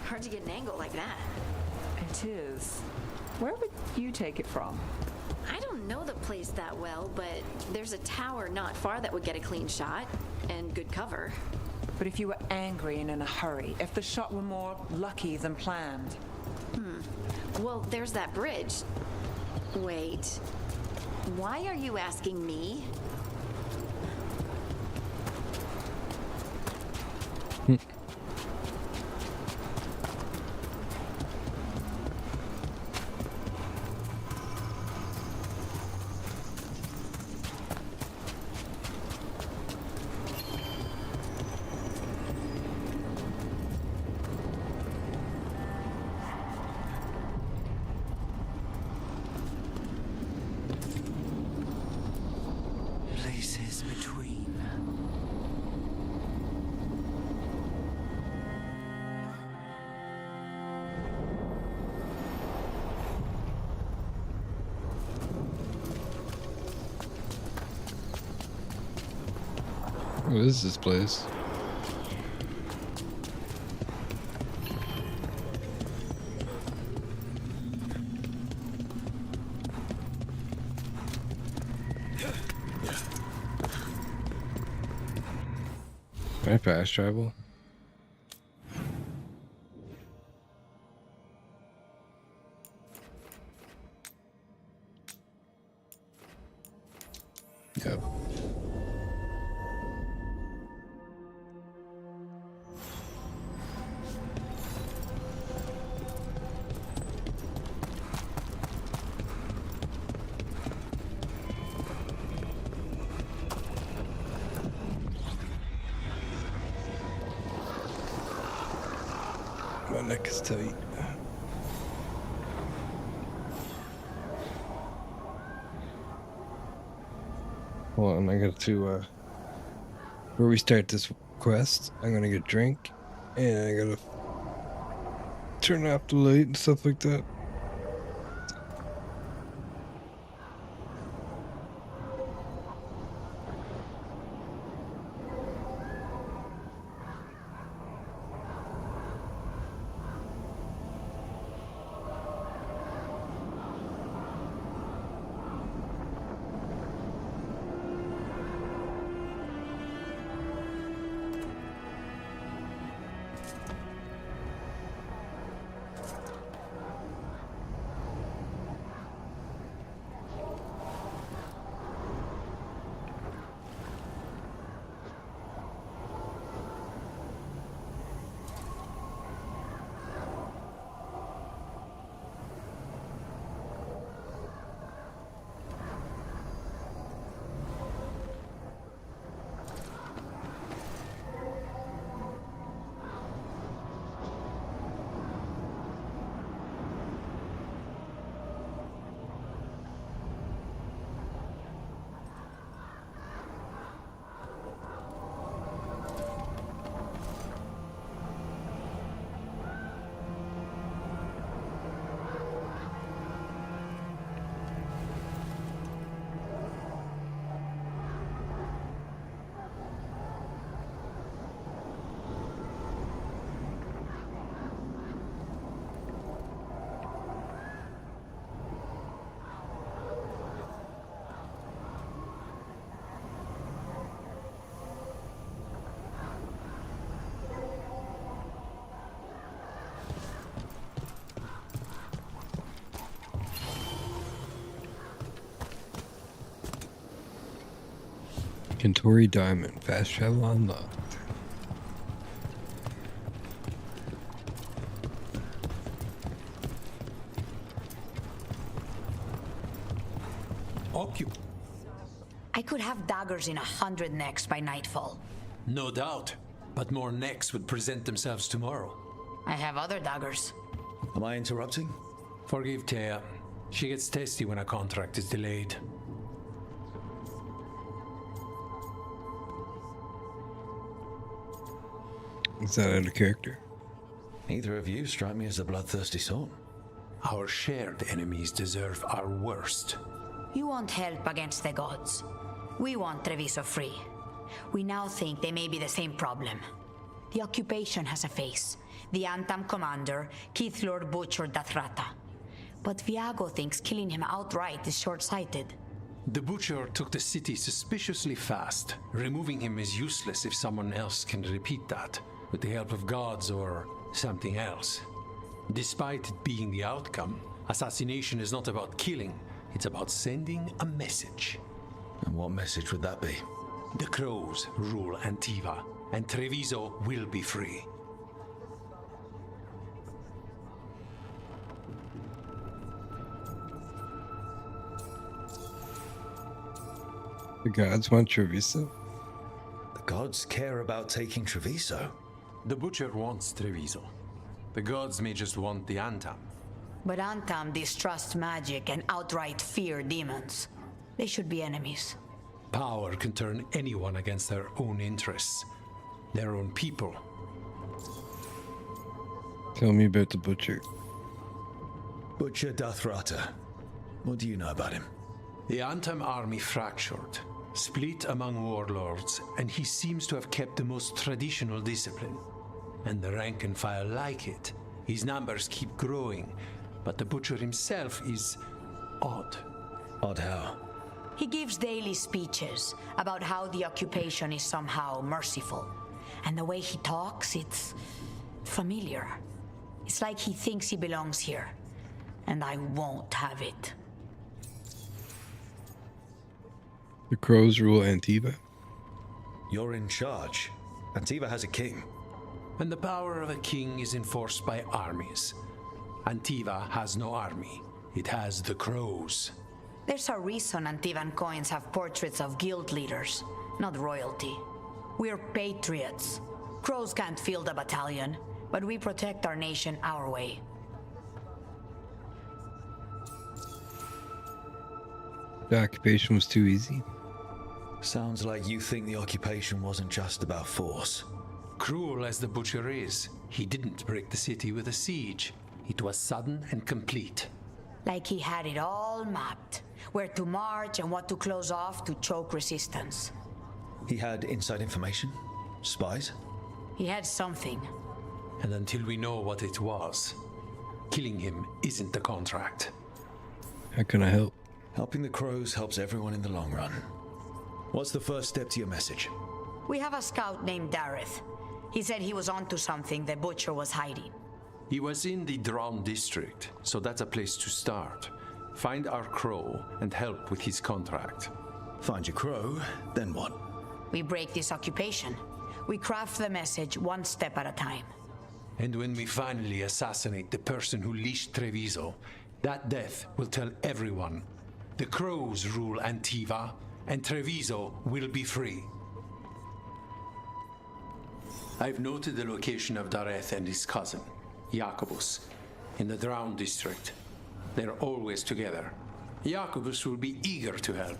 Hard to get an angle like that. It is. Where would you take it from? I don't know the place that well, but there's a tower not far that would get a clean shot. And good cover. But if you were angry and in a hurry, if the shot were more lucky than planned? Well, there's that bridge. Wait. Why are you asking me? Places between. What is this place? Can I fast travel? Yep. My neck is tight. Hold on, I got to, before we start this quest, I'm gonna get a drink, and I gotta turn off the light and stuff like that. Kentori Diamond. Fast travel unlocked. I could have daggers in 100 necks by nightfall. No doubt, but more necks would present themselves tomorrow. I have other daggers. Am I interrupting? Forgive Thea. She gets testy when a contract is delayed. Is that out of character? Neither of you strike me as a bloodthirsty sort. Our shared enemies deserve our worst. You want help against the gods. We want Treviso free. We now think they may be the same problem. The occupation has a face. The Antam commander, Keith Lord Butcher Dathrata. But Viago thinks killing him outright is short-sighted. The Butcher took the city suspiciously fast. Removing him is useless if someone else can repeat that, with the help of gods or something else. Despite it being the outcome, assassination is not about killing, it's about sending a message. And what message would that be? The Crows rule Antiva, and Treviso will be free. The gods want Treviso? The gods care about taking Treviso. The Butcher wants Treviso. The gods may just want the Antam. But Antam distrust magic and outright fear demons. They should be enemies. Power can turn anyone against their own interests, their own people. Tell me about the Butcher. Butcher Dathrata. What do you know about him? The Antam army fractured, split among warlords, and he seems to have kept the most traditional discipline. And the rank and file like it. His numbers keep growing, but the Butcher himself is odd. Odd how? He gives daily speeches about how the occupation is somehow merciful. And the way he talks, it's familiar. It's like he thinks he belongs here. And I won't have it. The Crows rule Antiva? You're in charge. Antiva has a king. And the power of a king is enforced by armies. Antiva has no army. It has the Crows. There's a reason Antivan coins have portraits of guild leaders, not royalty. We're patriots. Crows can't field a battalion, but we protect our nation our way. The occupation was too easy. Sounds like you think the occupation wasn't just about force. Cruel as the Butcher is, he didn't break the city with a siege. It was sudden and complete. Like he had it all mapped. Where to march and what to close off to choke resistance. He had inside information? Spies? He had something. And until we know what it was, killing him isn't the contract. How can I help? Helping the Crows helps everyone in the long run. What's the first step to your message? We have a scout named Dareth. He said he was onto something the Butcher was hiding. He was in the Drown district, so that's a place to start. Find our Crow and help with his contract. Find your Crow, then what? We break this occupation. We craft the message one step at a time. And when we finally assassinate the person who leashed Treviso, that death will tell everyone. The Crows rule Antiva, and Treviso will be free. I've noted the location of Dareth and his cousin, Jacobus, in the Drown district. They're always together. Jacobus will be eager to help.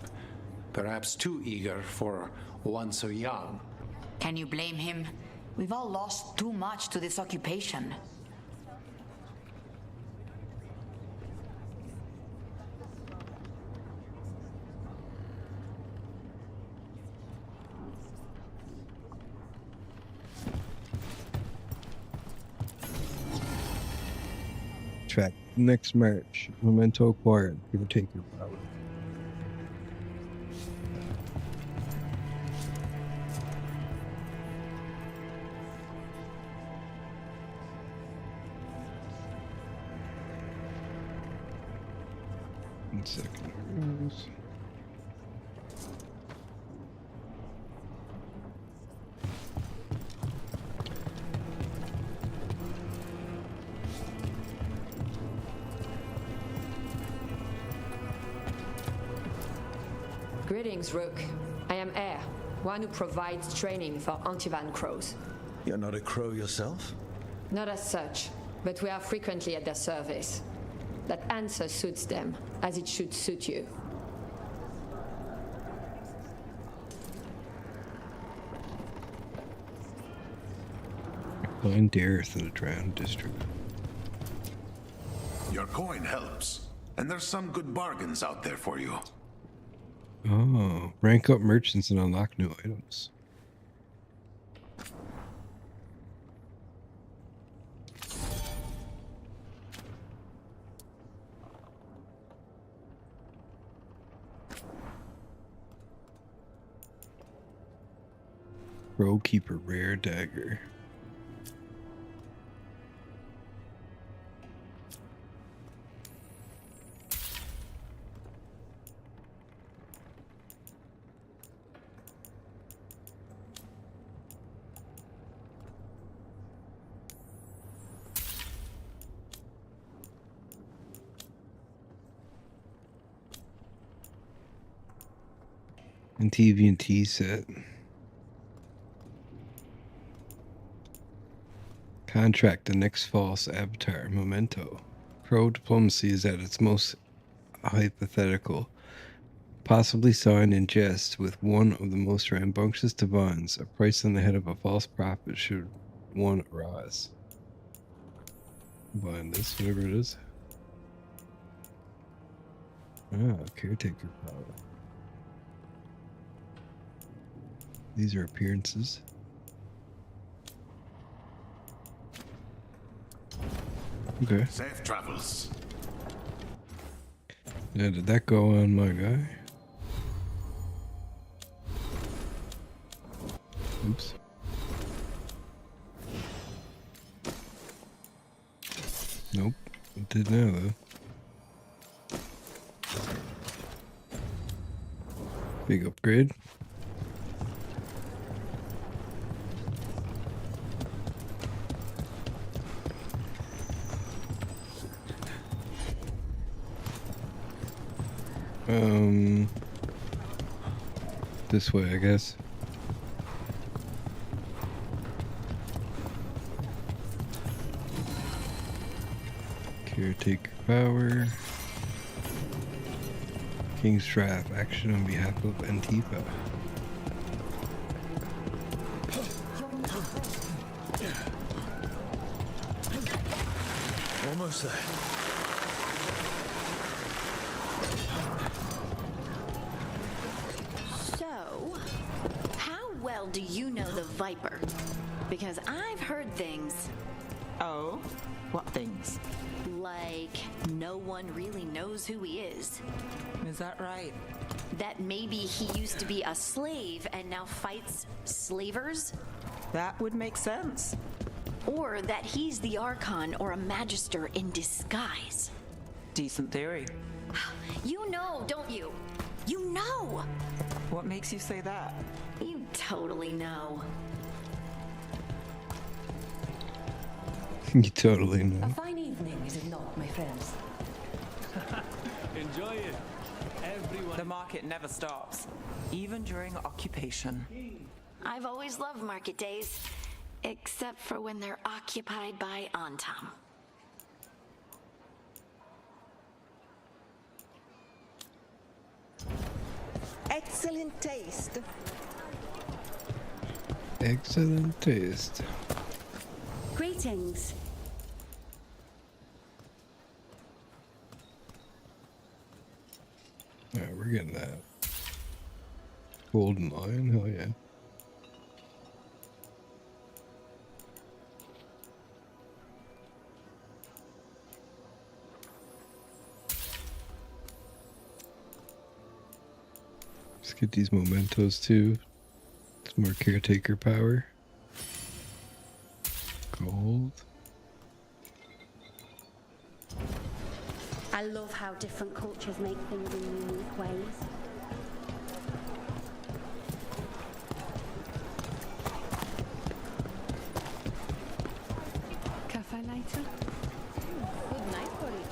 Perhaps too eager for one so young. Can you blame him? We've all lost too much to this occupation. Track. Next march. Memento acquired. Give or take your power. One second. Greetings, Rook. I am Air, one who provides training for Antivan crows. You're not a crow yourself? Not as such, but we are frequently at their service. That answer suits them, as it should suit you. Find Dareth in the Drowned District. Your coin helps, and there's some good bargains out there for you. Oh, rank up merchants and unlock new items. Row Keeper rare dagger. And TV&T set. Contract the next false avatar, Memento. Pro diplomacy is at its most hypothetical. Possibly signed in jest with one of the most rambunctious divines. A price on the head of a false prophet should one arise. Buying this, whatever it is. Ah, caretaker power. These are appearances. Okay. Safe travels. Yeah, did that go on my guy? Oops. Nope. It did now, though. Big upgrade. This way, I guess. Caretaker power. King's Draft, action on behalf of Antifa. Almost there. Do you know the Viper? Because I've heard things. Oh? What things? Like, no one really knows who he is. Is that right? That maybe he used to be a slave and now fights slavers? That would make sense. Or that he's the Archon or a Magister in disguise. Decent theory. You know, don't you? You know! What makes you say that? You totally know. You totally know. A fine evening, is it not, my friends? Enjoy it. Everyone. The market never stops, even during occupation. I've always loved market days, except for when they're occupied by Antam. Excellent taste. Excellent taste. Greetings. Alright, we're getting that. Golden Lion, hell yeah. Let's get these mementos too. Some more caretaker power. Gold. I love how different cultures make things in unique ways. Cafe later? Good night, buddy.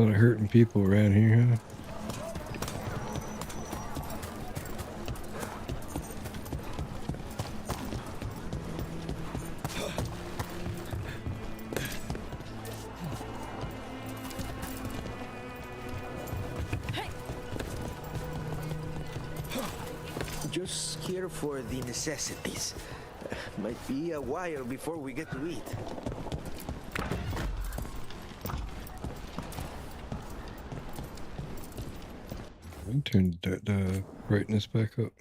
lot of hurting people around here, huh? Just here for the necessities. Might be a while before we get to eat. I'll turn the brightness back up.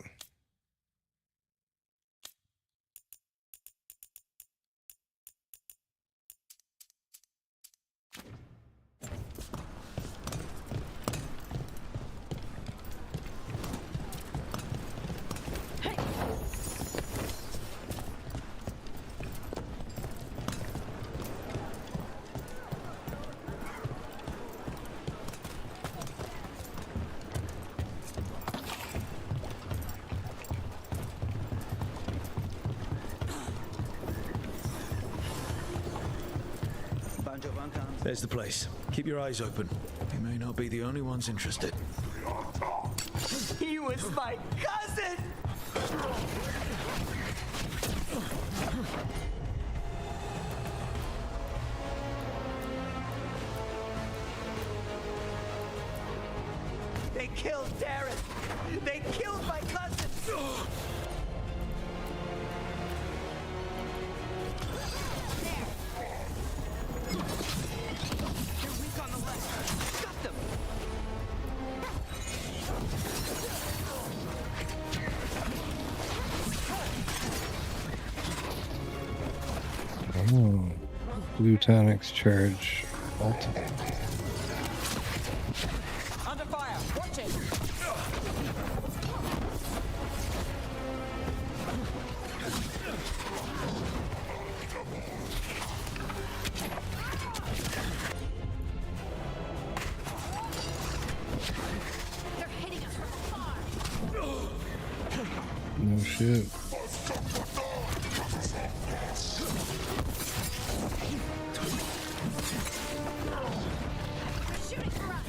There's the place. Keep your eyes open. We may not be the only ones interested. He was my cousin! They killed Darren! They killed my cousin! Oh, blue tonics charge ultimate. Under fire! Watch it! They're hitting us from afar. No shit. Shooting for us.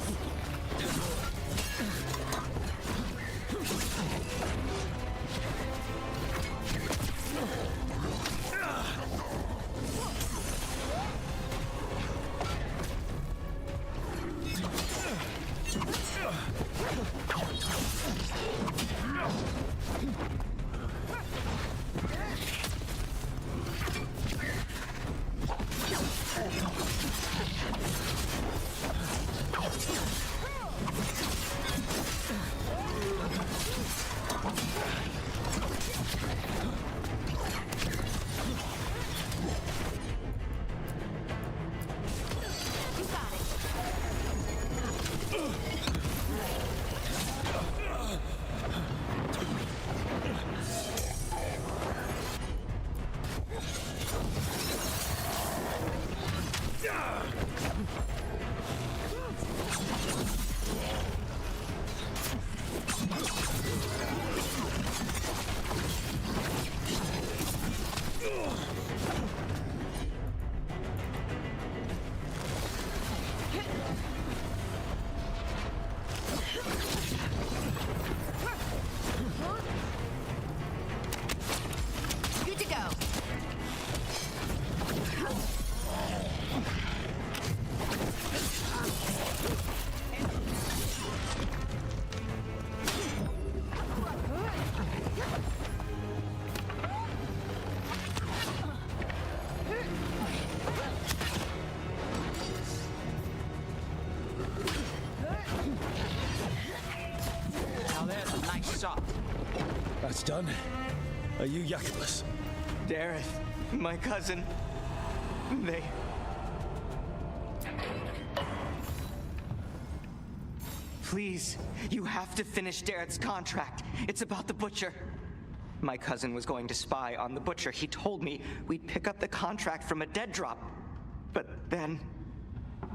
Good to go. Now there's a nice shot. That's done. Are you Yakubus? Darren, my cousin. They... Please, you have to finish Darren's contract. It's about the Butcher. My cousin was going to spy on the Butcher. He told me we'd pick up the contract from a dead drop. But then...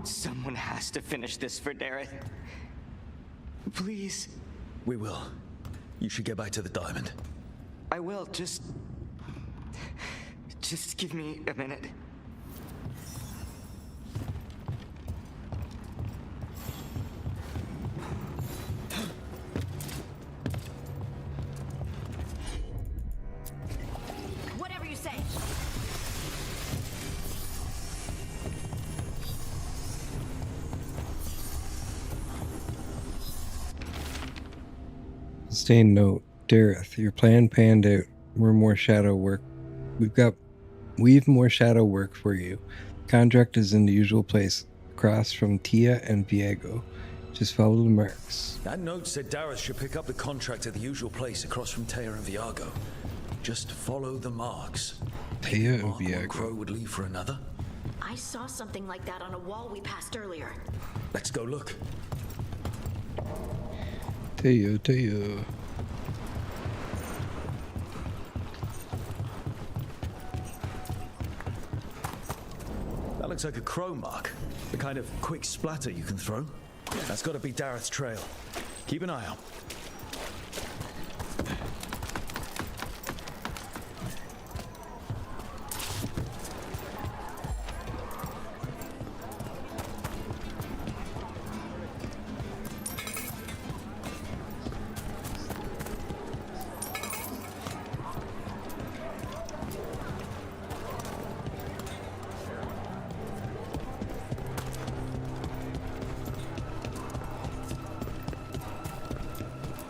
someone has to finish this for Darren. Please. We will. You should get back to the diamond. I will, just give me a minute. Sustained note. Dareth, your plan panned out. We've more shadow work for you. Contract is in the usual place, across from Tia and Viego. Just follow the marks. That note said Dareth should pick up the contract at the usual place across from Tia and Viego. Just follow the marks. Tia and One Viego. crow would leave for another. I saw something like that on a wall we passed earlier. Let's go look. Tia. That looks like a crow mark. The kind of quick splatter you can throw. That's got to be Dareth's trail. Keep an eye out.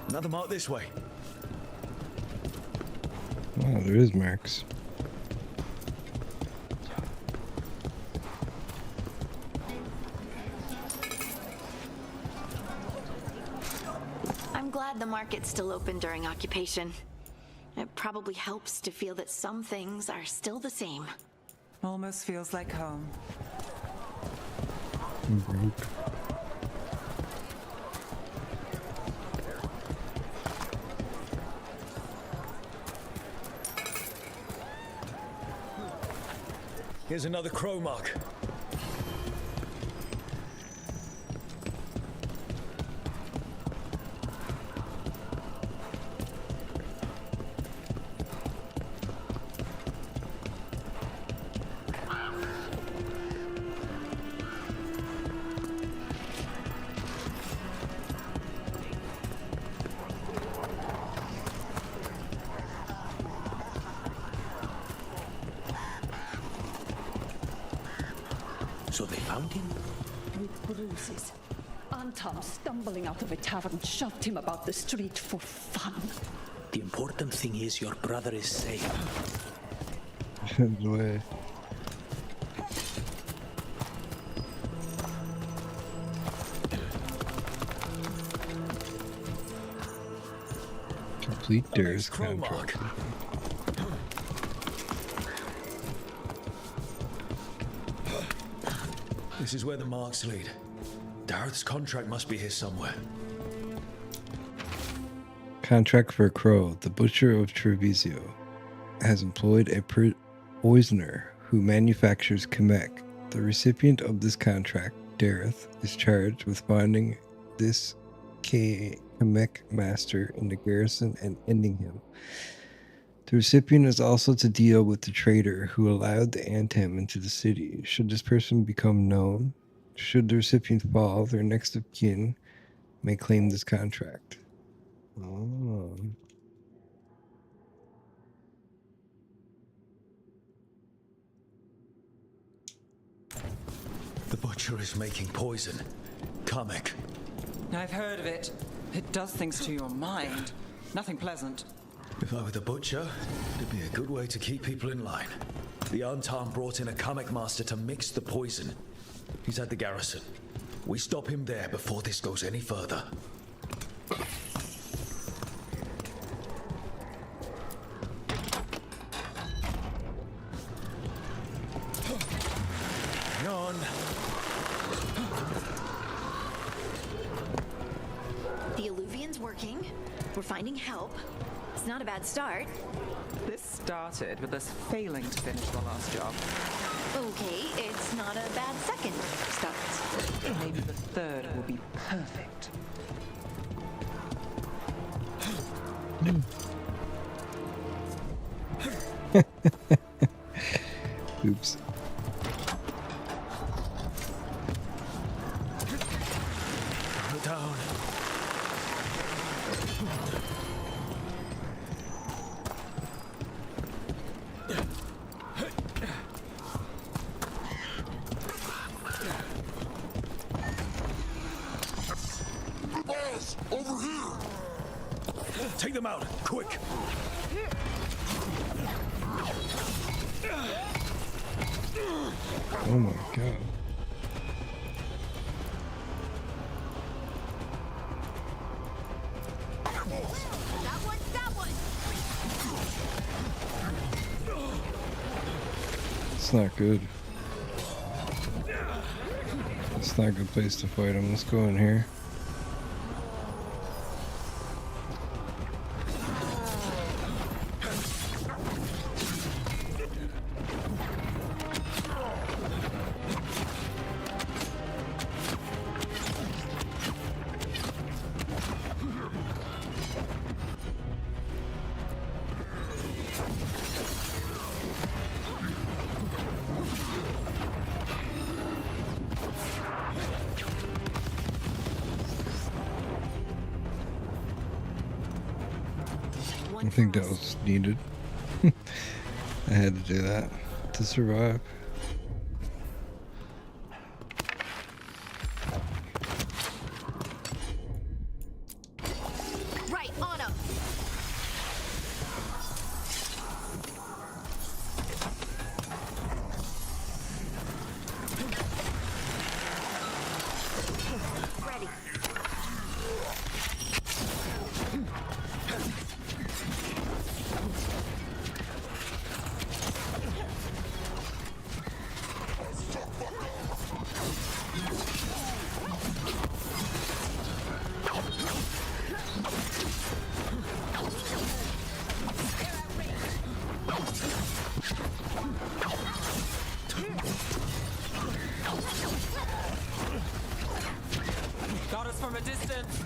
Another mark this way. Oh, there is marks. I'm glad the market's still open during occupation. It probably helps to feel that some things are still the same. Almost feels like home. I'm broke. Here's another crow mark. So they found him? With bruises. Anton, stumbling out of a tavern, shoved him about the street for fun. The important thing is your brother is safe. Way. Complete Dareth's contract. This is where the marks lead. Dareth's contract must be here somewhere. Contract for a crow. The butcher of Treviso has employed a poisoner who manufactures Kamek. The recipient of this contract, Dareth, is charged with finding this Kamek master in the garrison and ending him. The recipient is also to deal with the traitor who allowed the Antam into the city. Should this person become known, should the recipient fall, their next of kin may claim this contract. Oh. The butcher is making poison. Kamek. I've heard of it. It does things to your mind. Nothing pleasant. If I were the butcher, it'd be a good way to keep people in line. The Antam brought in a Kamek master to mix the poison. He's at the garrison. We stop him there before this goes any further. Hang on. The Alluvian's working. We're finding help. It's not a bad start. This started with us failing to finish the last job. Okay, it's not a bad second start. Maybe the third will be perfect. Oops. Down. Boss, over here! Take them out, quick! Oh my god. It's not good. It's not a good place to fight him. Let's go in here. I think that was needed. I had to do that to survive. Right, on him. Ready. Got us from a distance.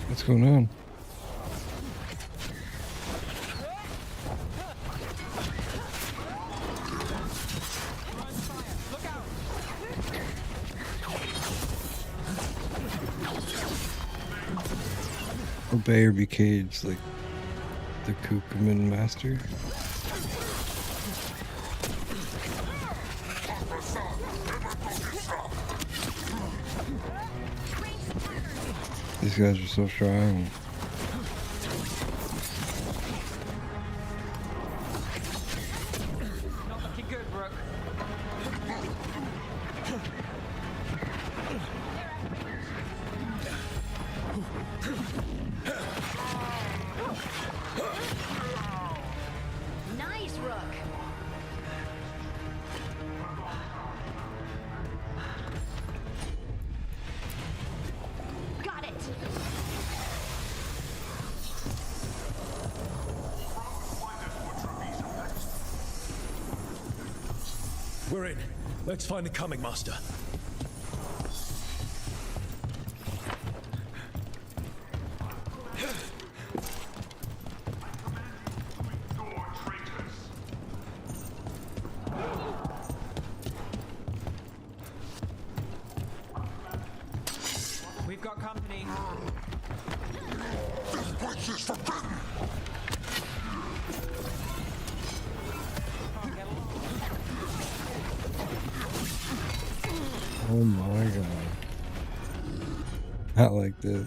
What's going on? Obey or be caged like the Kukumin master. These guys are so strong. Not looking good, Brooke. Nice, Rook. Got it. We're in. Let's find the comic master. We've got company. This place is forbidden! Oh my god. Not like this.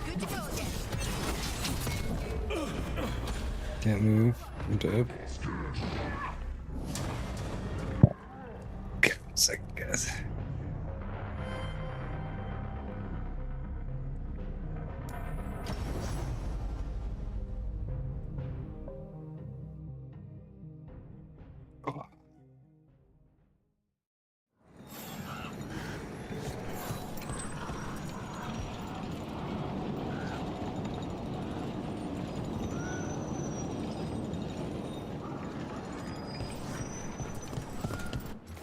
Good to go again. Can't move. I'm dead. Give me a second, guys.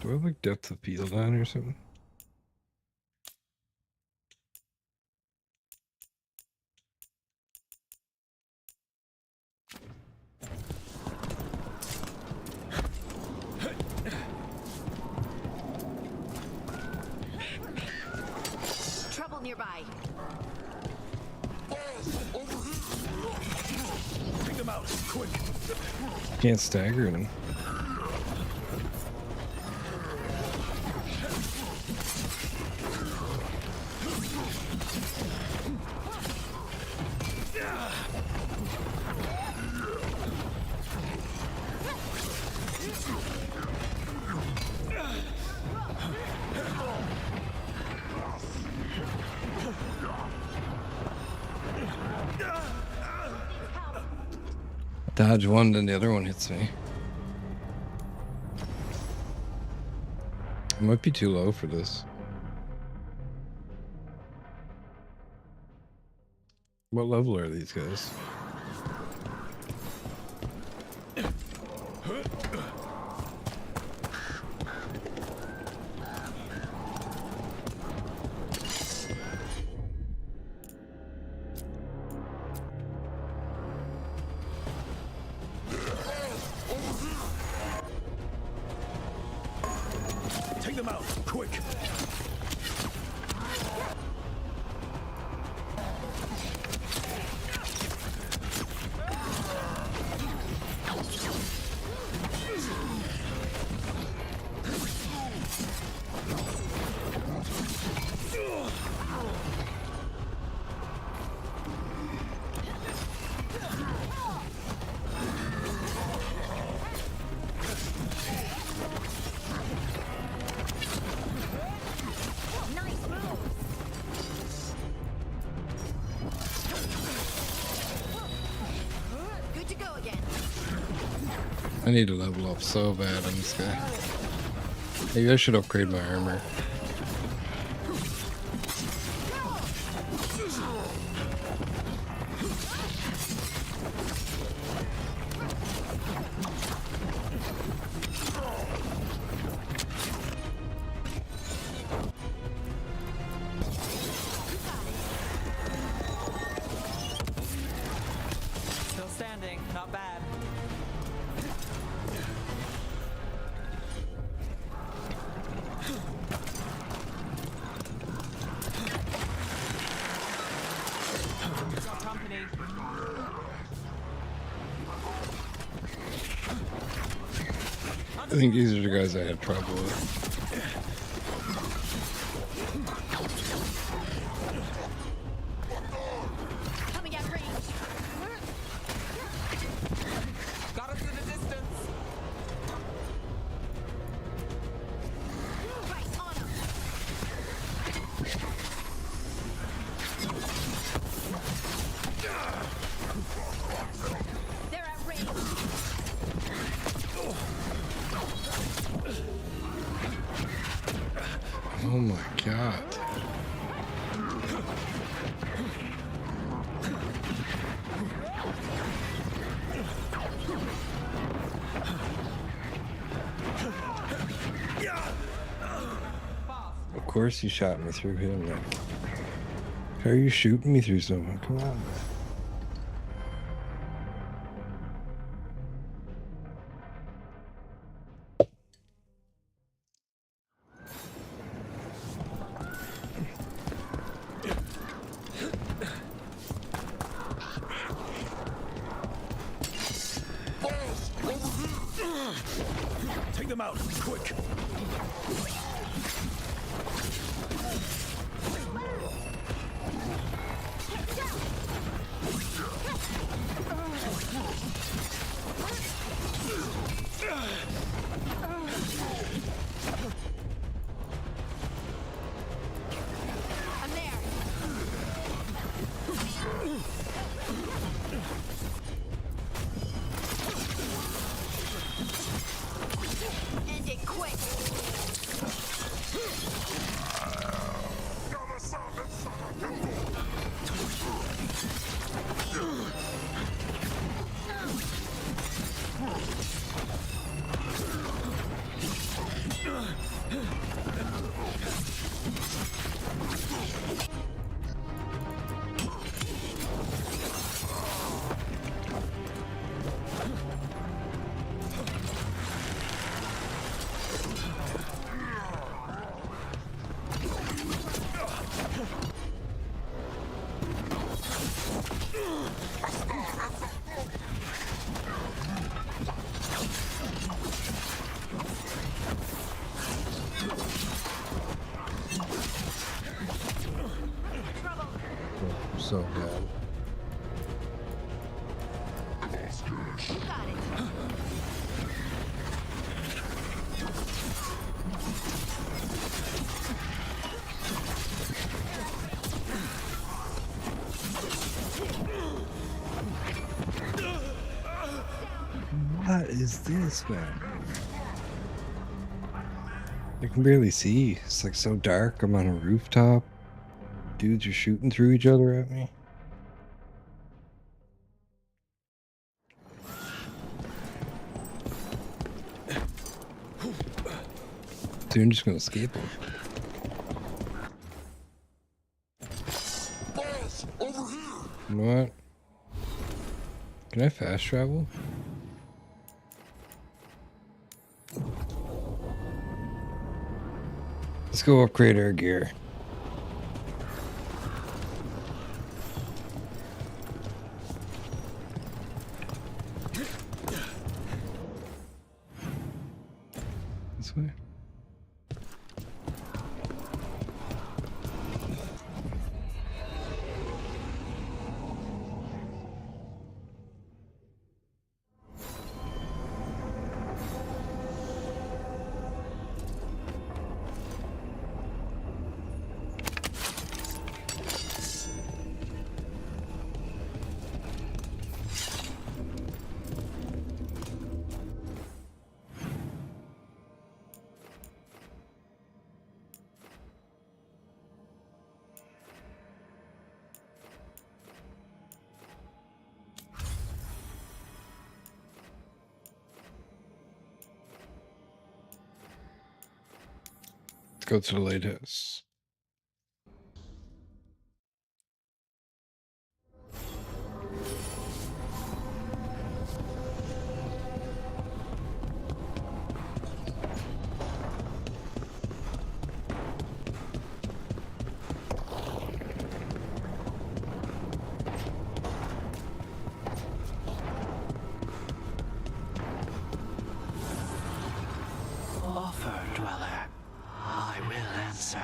Do I have like depth of field on or something? Can't stagger him. Dodge one, then the other one hits me. I might be too low for this. What level are these guys? Take them out, quick! I need to level up so bad on this guy. Maybe I should upgrade my armor. Still standing, not bad. Got company. I think these are the guys I had trouble with. Coming at range. Got us in the distance. Right on him. They're at range. Oh my god. Of course you shot me through him. Like, how are you shooting me through someone? Come on, man. Take them out, quick! I'm there. End it quick. so bad. You got it. What is this, man? I can barely see. It's like so dark. I'm on a rooftop. Dudes are shooting through each other at me. Dude, I'm just gonna escape them. You know what? Can I fast travel? Let's go upgrade our gear. This way. Let's go to the lighthouse. Offer, dweller. I will answer.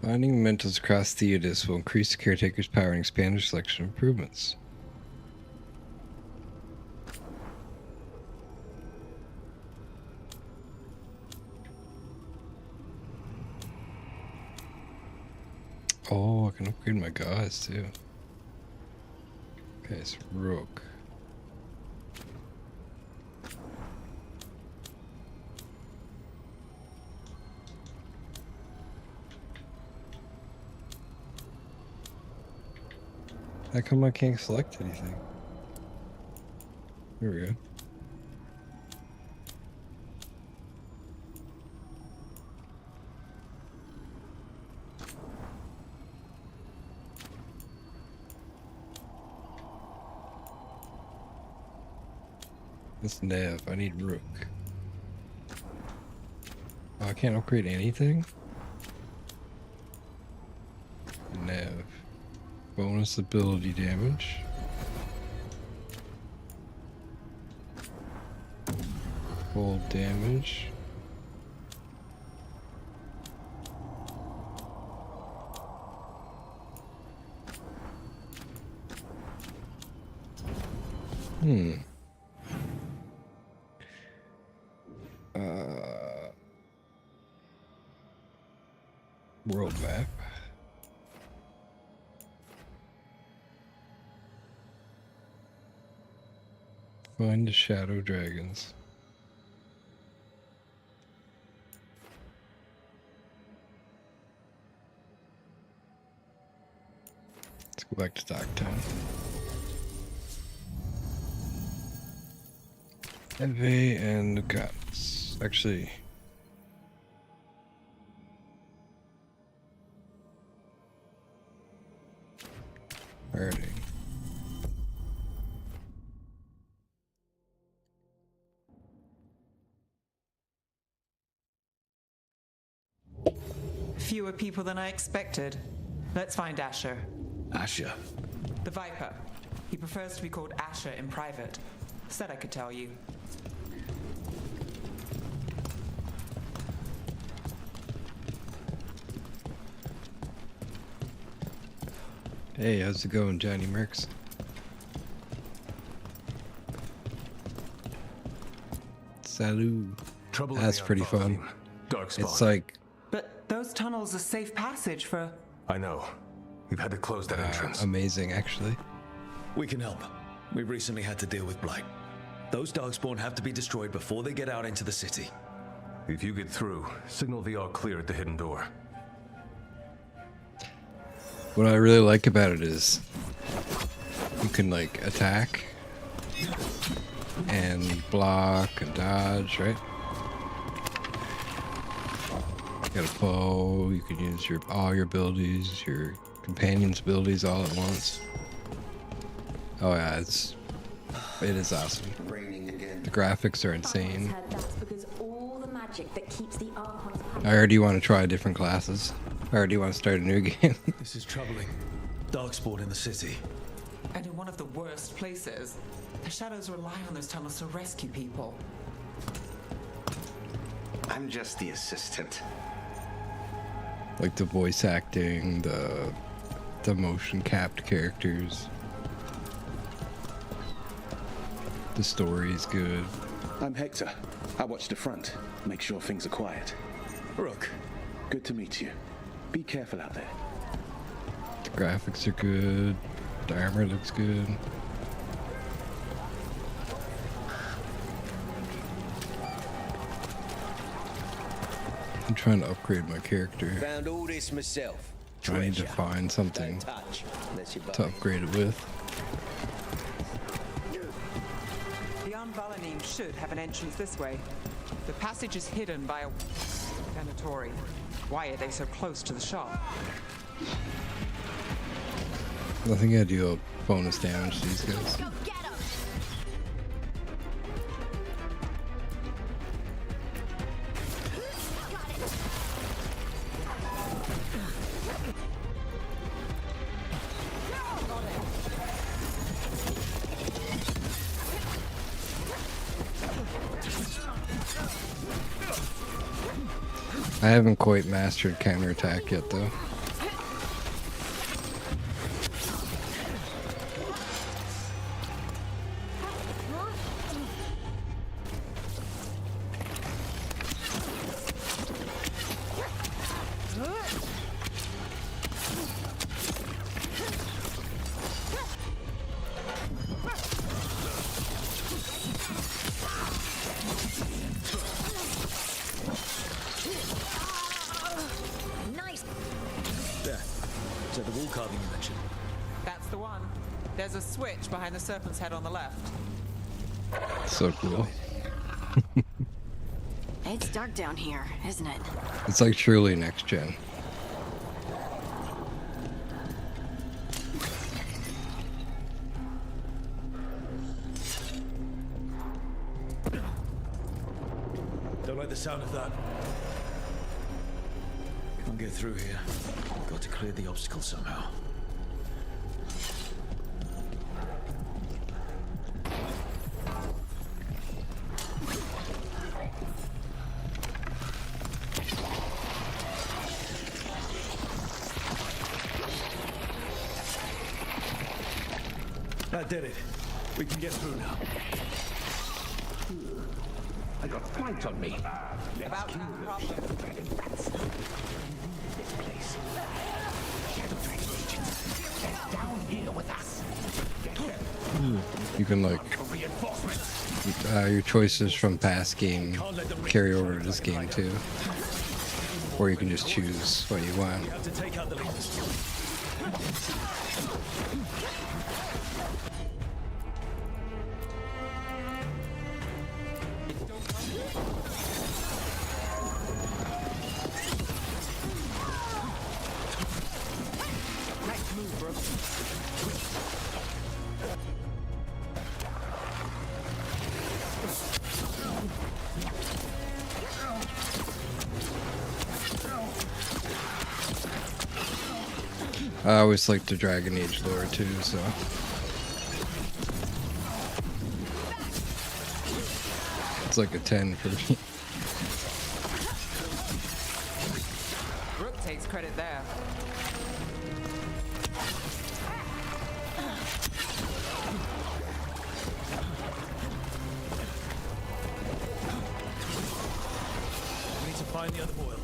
Finding mementos across Thedas will increase the caretaker's power and expand their selection of improvements. Oh, I can upgrade my guys too. Okay, it's Rook. How come I can't select anything? There we go. This Nev, I need Rook. Oh, I can't upgrade anything? Nev. Bonus ability damage. Full damage. World map. Find the shadow dragons. Let's go back to Docktown. Eve and the gods. Actually, hurting. Fewer people than I expected. Let's find Asher. Asher? The Viper. He prefers to be called Asher in private. Said I could tell you. Hey, how's it going, Johnny Mercs? Salut. That's pretty fun. It's like... But those tunnels are safe passage for... I know. We've had to close that entrance. Amazing, actually. We can help. We recently had to deal with Blight. Those Darkspawn have to be destroyed before they get out into the city. If you get through, signal the all clear at the hidden door. What I really like about it is you can like attack and block and dodge, right? You got a bow, you can use all your abilities, your companion's abilities all at once. Oh yeah, it is awesome. The graphics are insane. I already want to try different classes. I already want to start a new game. This is troubling. Darkspawn in the city. And in one of the worst places. The Shadows rely on those tunnels to rescue people. I'm just the assistant. Like the voice acting, the motion capped characters. The story's good. I'm Hector. I watch the front. Make sure things are quiet. Rook. Good to meet you. Be careful out there. The graphics are good. The armor looks good. I'm trying to upgrade my character. Found all this myself. I need to find something to upgrade it with. The Anvalanim should have an entrance this way. The passage is hidden by a venatory. Why are they so close to the shop? I think I deal bonus damage to these guys. I haven't quite mastered counterattack yet, though. There's a switch behind the serpent's head on the left. So cool. It's dark down here, isn't it? It's like truly next gen. Don't like the sound of that. Can't get through here. Got to clear the obstacle somehow. That did it. We can get through now. I got flight on me. About that problem. This place. They're down here with us. You can like your choices from past game carry over to this game too, or you can just choose what you want. We have to take out the leaders. I always like the Dragon Age lore too, so. It's like a 10 for me. Rook takes credit there. find the other boil.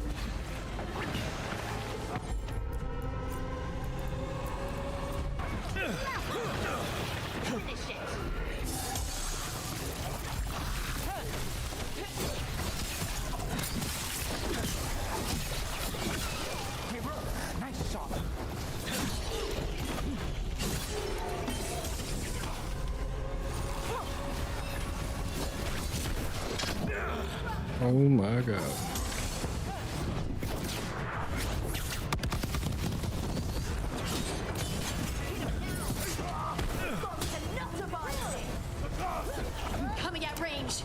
Finish it. Hey, bro, nice shot. Oh my god. I'm coming at range.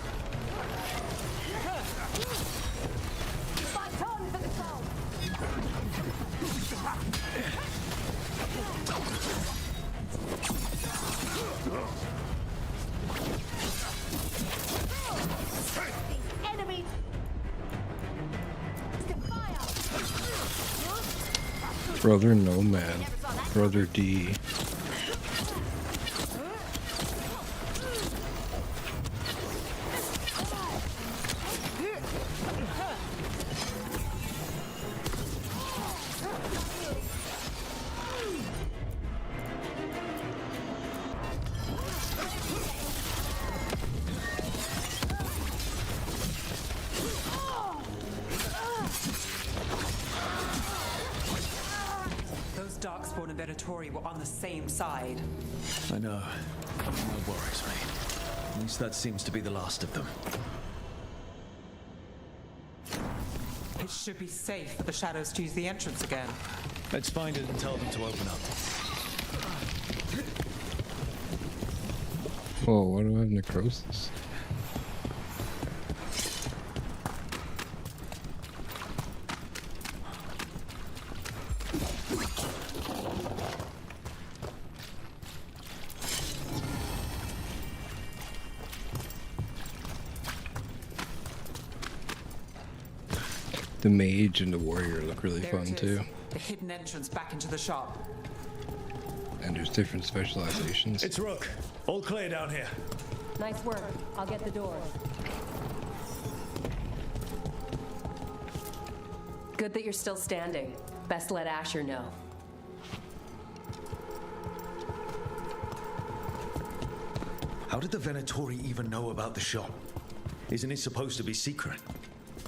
Enemy. Brother Nomad. Brother D. Those Darkspawn and Venatori were on the same side. I know. That worries me. At least that seems to be the last of them. It should be safe for the Shadows to use the entrance again. Let's find it and tell them to open up. Whoa, why do I have necrosis? The mage and the warrior look really There fun it is. too. The hidden entrance back into the shop. And there's different specializations. It's Rook. All clear down here. Nice work. I'll get the door. Good that you're still standing. Best let Asher know. How did the Venatori even know about the shop? Isn't it supposed to be secret?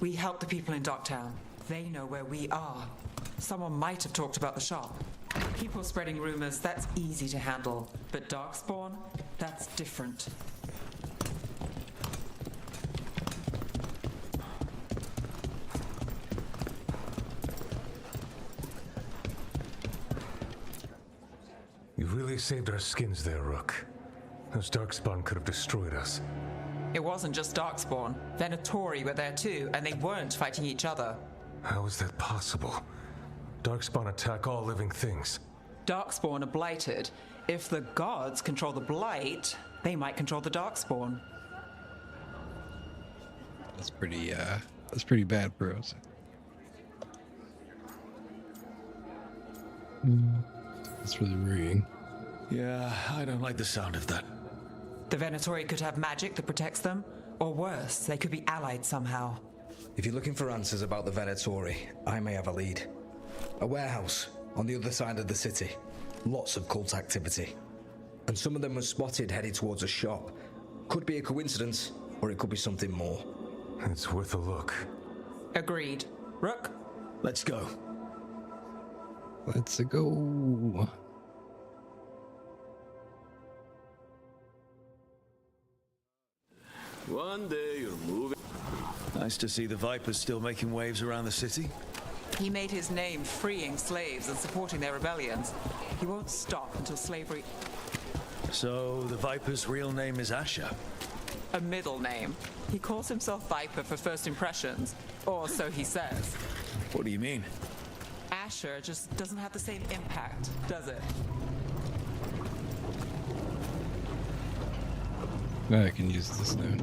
We help the people in Docktown. They know where we are. Someone might have talked about the shop. People spreading rumors, that's easy to handle. But Darkspawn, that's different. You really saved our skins there, Rook. Those Darkspawn could have destroyed us. It wasn't just Darkspawn. Venatori were there too, and they weren't fighting each other. How is that possible? Darkspawn attack all living things. Darkspawn are blighted. If the gods control the blight, they might control the Darkspawn. That's pretty bad, bros. That's really worrying. Yeah, I don't like the sound of that. The Venatori could have magic that protects them, or worse, they could be allied somehow. If you're looking for answers about the Venatori, I may have a lead. A warehouse on the other side of the city. Lots of cult activity. And some of them were spotted headed towards a shop. Could be a coincidence, or it could be something more. It's worth a look. Agreed. Rook? Let's go. Let's go. One day you're moving. Nice to see the Vipers still making waves around the city. He made his name freeing slaves and supporting their rebellions. He won't stop until slavery... So, the Viper's real name is Asher? A middle name. He calls himself Viper for first impressions, or so he says. What do you mean? Asher just doesn't have the same impact, does it? I can use this now.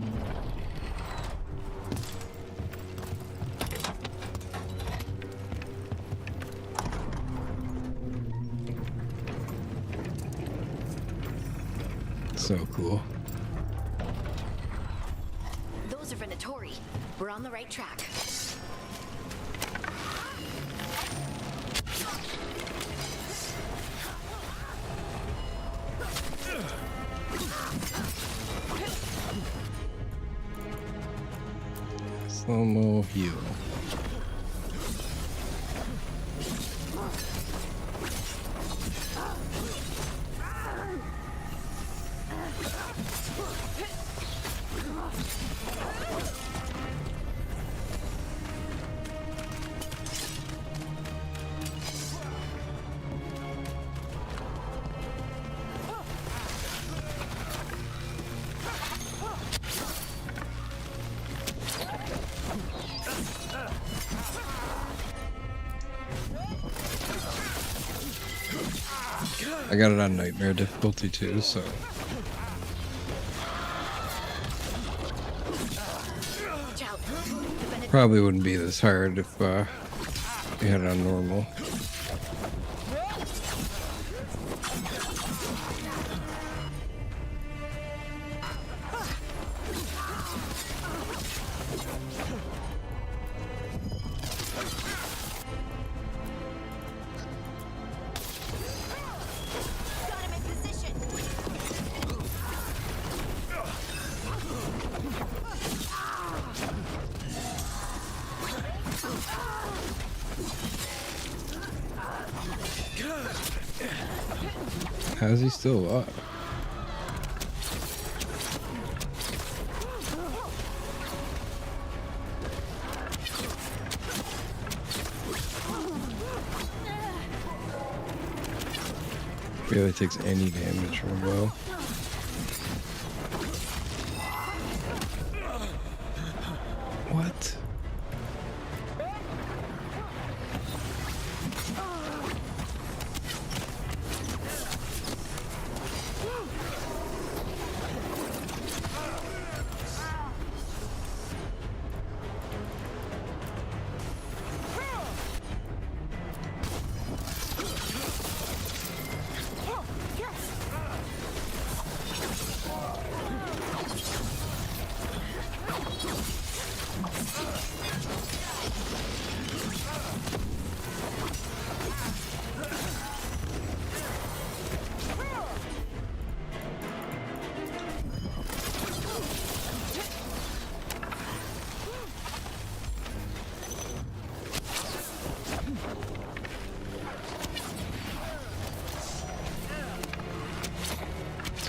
So cool. Those are Venatori. We're on the right track. Slow-mo heal. I got it on nightmare difficulty too, so probably wouldn't be this hard if you had it on normal. How's he still alive? Barely takes any damage from a bow. What?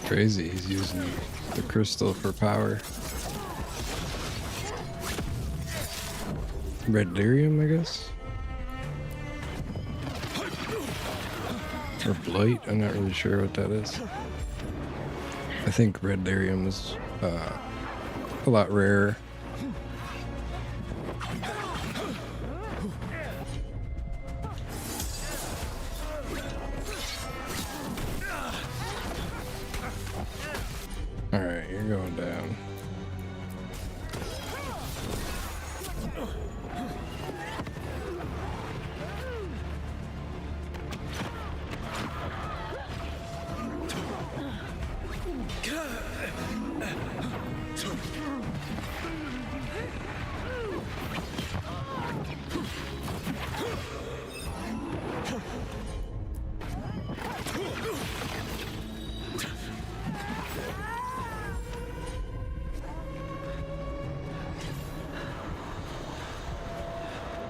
Crazy, he's using the crystal for power. Red lyrium, I guess? Or blight, I'm not really sure what that is. I think red lyrium is a lot rarer. Alright, you're going down.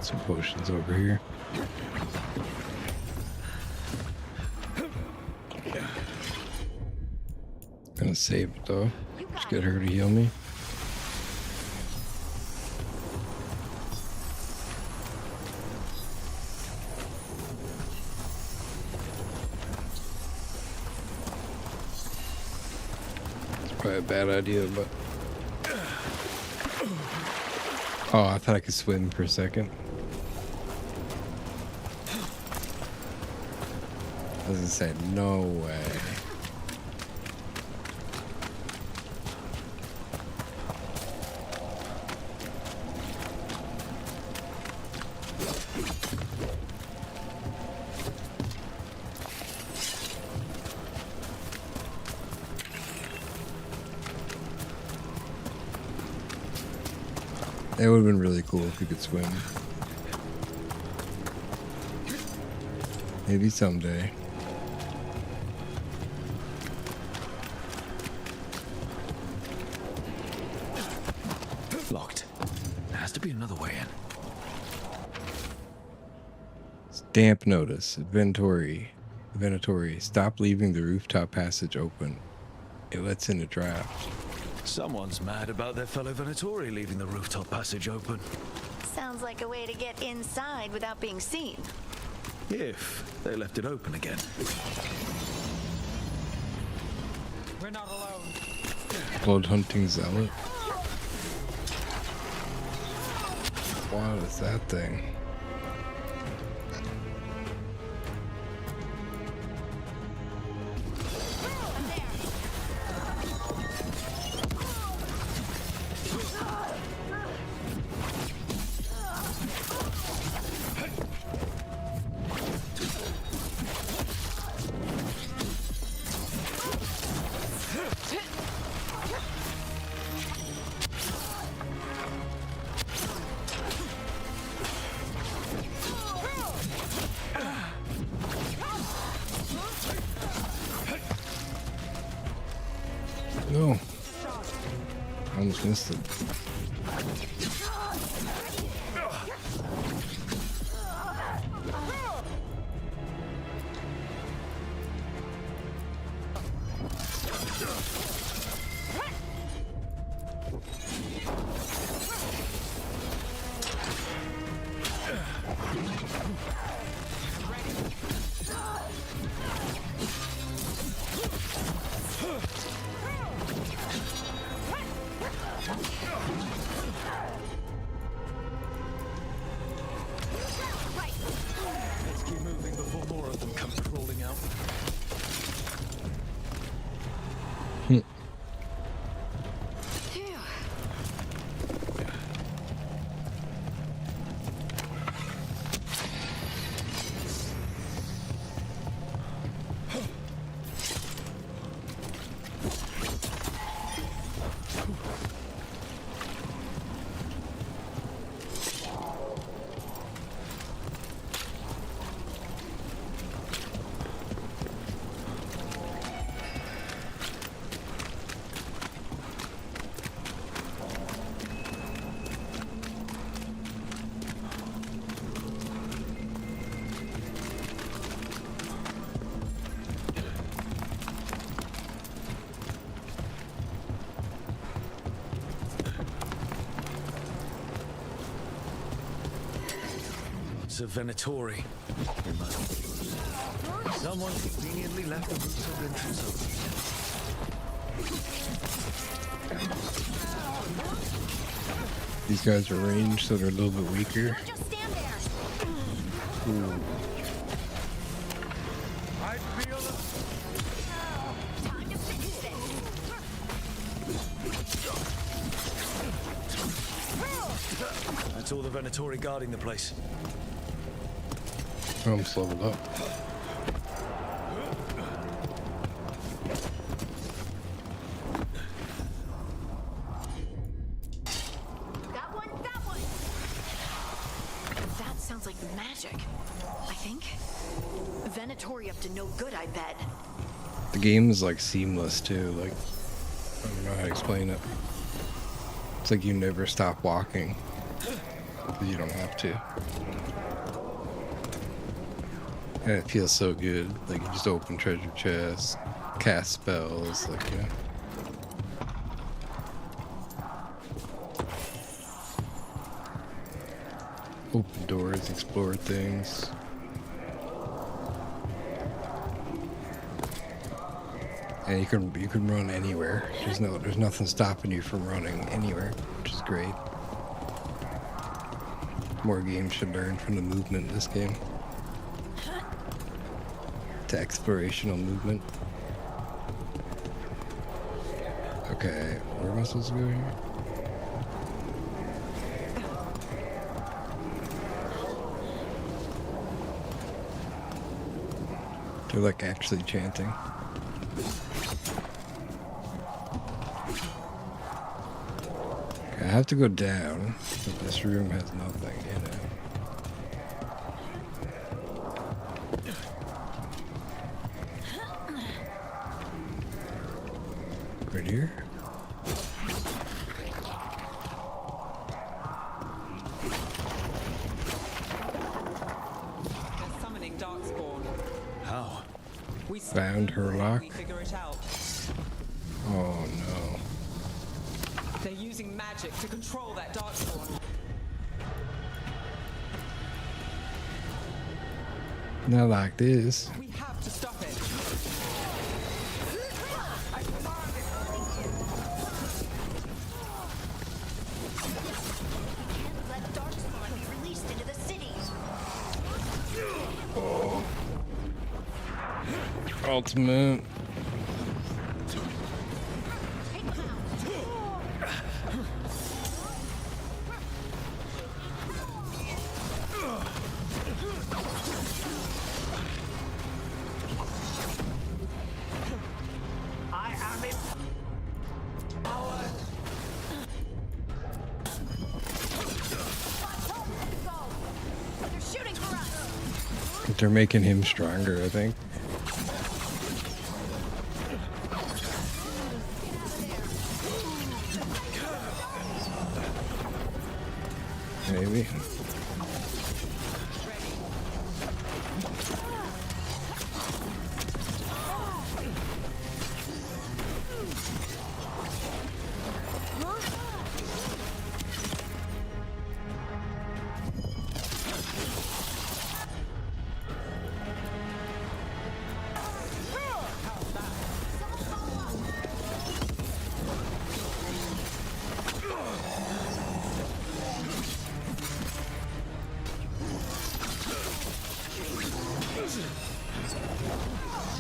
Some potions over here. Gonna save it though. Just get her to heal me. It's probably a bad idea, but oh, I thought I could swim for a second. I was gonna say, no way. It would have been really cool if you could swim. Maybe someday. Locked. to be another way in. Stamp notice. Venatori. Stop leaving the rooftop passage open. It lets in a draft. Someone's mad about their fellow Venatori leaving the rooftop passage open. Sounds like a way to get inside without being seen. If they left it open again. We're not alone. Blood hunting zealot. What is that thing? No. I almost missed it. Let's keep moving before more of them come crawling out. It's a Venatori. Someone conveniently left the rooftop entrance open. These guys are ranged, so they're a little bit weaker. Ooh. I feel That's all the Venatori guarding the place. I'm almost leveled up. That sounds like magic, I think. Venatori up to no good, I bet. The game is like seamless too, like, I don't know how to explain it. It's like you never stop walking, because you don't have to. And it feels so good, like you just open treasure chests, cast spells, like, you know. Open doors, explore things. And you can run anywhere. There's nothing stopping you from running anywhere, which is great. More games should learn from the movement in this game. To explorational movement. Okay, where am I supposed to go here? They're like actually chanting. Okay, I have to go down, but this room has nothing in it. Right here? Found her lock. We figure it out. Oh no. They're using magic to control that darkspawn. Not like this. We have to stop it. Let darkspawn be released into the city. Oh. Ultimate. They're making him stronger, I think. Maybe.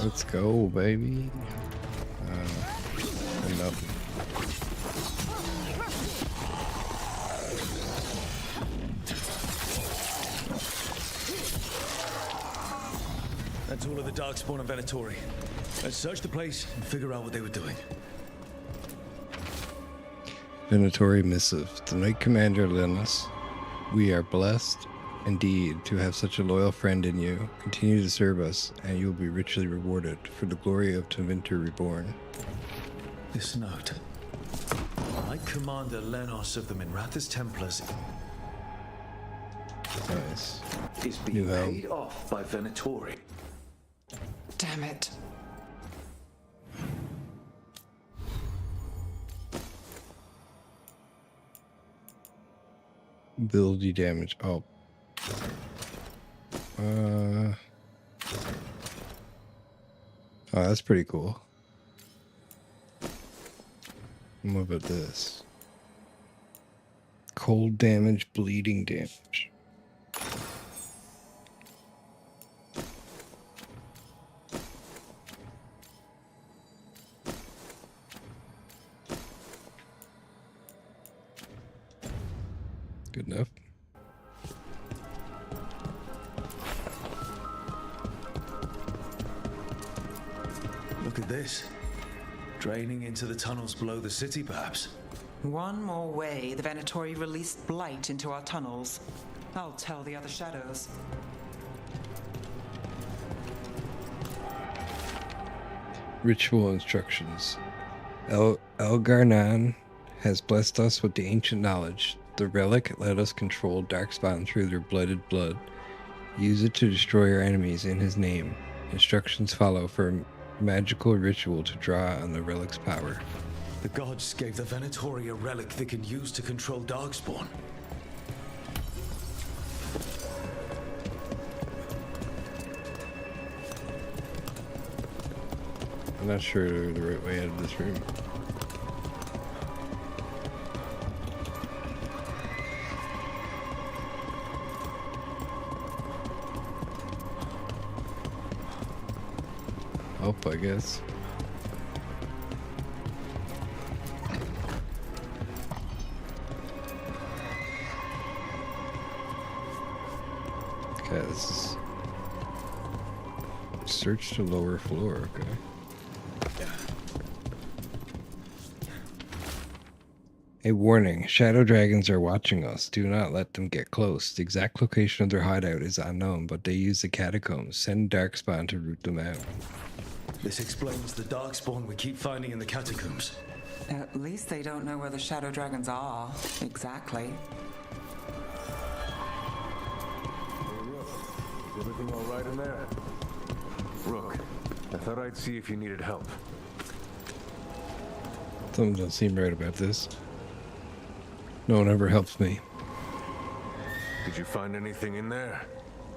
Let's go, baby. Enough. That's all of the Darkspawn and Venatori. Let's search the place and figure out what they were doing. Venatori missive. The Knight Commander Linus. We are blessed indeed to have such a loyal friend in you. Continue to serve us, and you will be richly rewarded for the glory of Tevinter Reborn. This note. Knight Commander Lenos of the Minrathous Templars Nice. is being paid off by Venatori. Damn it. Ability damage. Oh. Oh, that's pretty cool. What about this? Cold damage, bleeding damage. Good enough. Look at this. Draining into the tunnels below the city, perhaps. One more way the Venatori released blight into our tunnels. I'll tell the other shadows. Ritual instructions. Elgarnan has blessed us with the ancient knowledge. The relic let us control Darkspawn through their blooded blood. Use it to destroy our enemies in his name. Instructions follow for a magical ritual to draw on the relic's power. The gods gave the Venatori a relic they can use to control Darkspawn. I'm not sure the right way out of this room. Up, I guess. Okay, this is search to lower floor, okay. A warning, shadow dragons are watching us. Do not let them get close. The exact location of their hideout is unknown, but they use the catacombs. Send Darkspawn to root them out. This explains the Darkspawn we keep finding in the catacombs. At least they don't know where the shadow dragons are. Exactly. Is everything all right in there? Rook, I thought I'd see if you needed help. Something don't seem right about this. No one ever helps me. Did you find anything in there?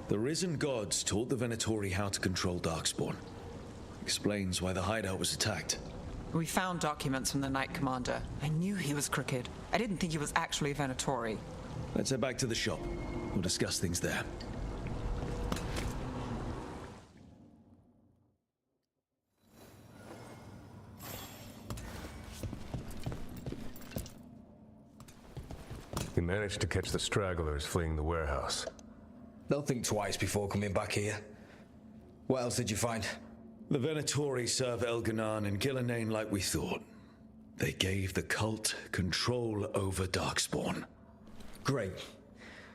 The risen gods taught the Venatori how to control Darkspawn. Explains why the hideout was attacked. We found documents from the Knight Commander. I knew he was crooked. I didn't think he was actually a Venatori. Let's head back to the shop. We'll discuss things there. You managed to catch the stragglers fleeing the warehouse. They'll think twice before coming back here. What else did you find? The Venatori serve Elganan and Gillenane like we thought. They gave the cult control over Darkspawn. Great.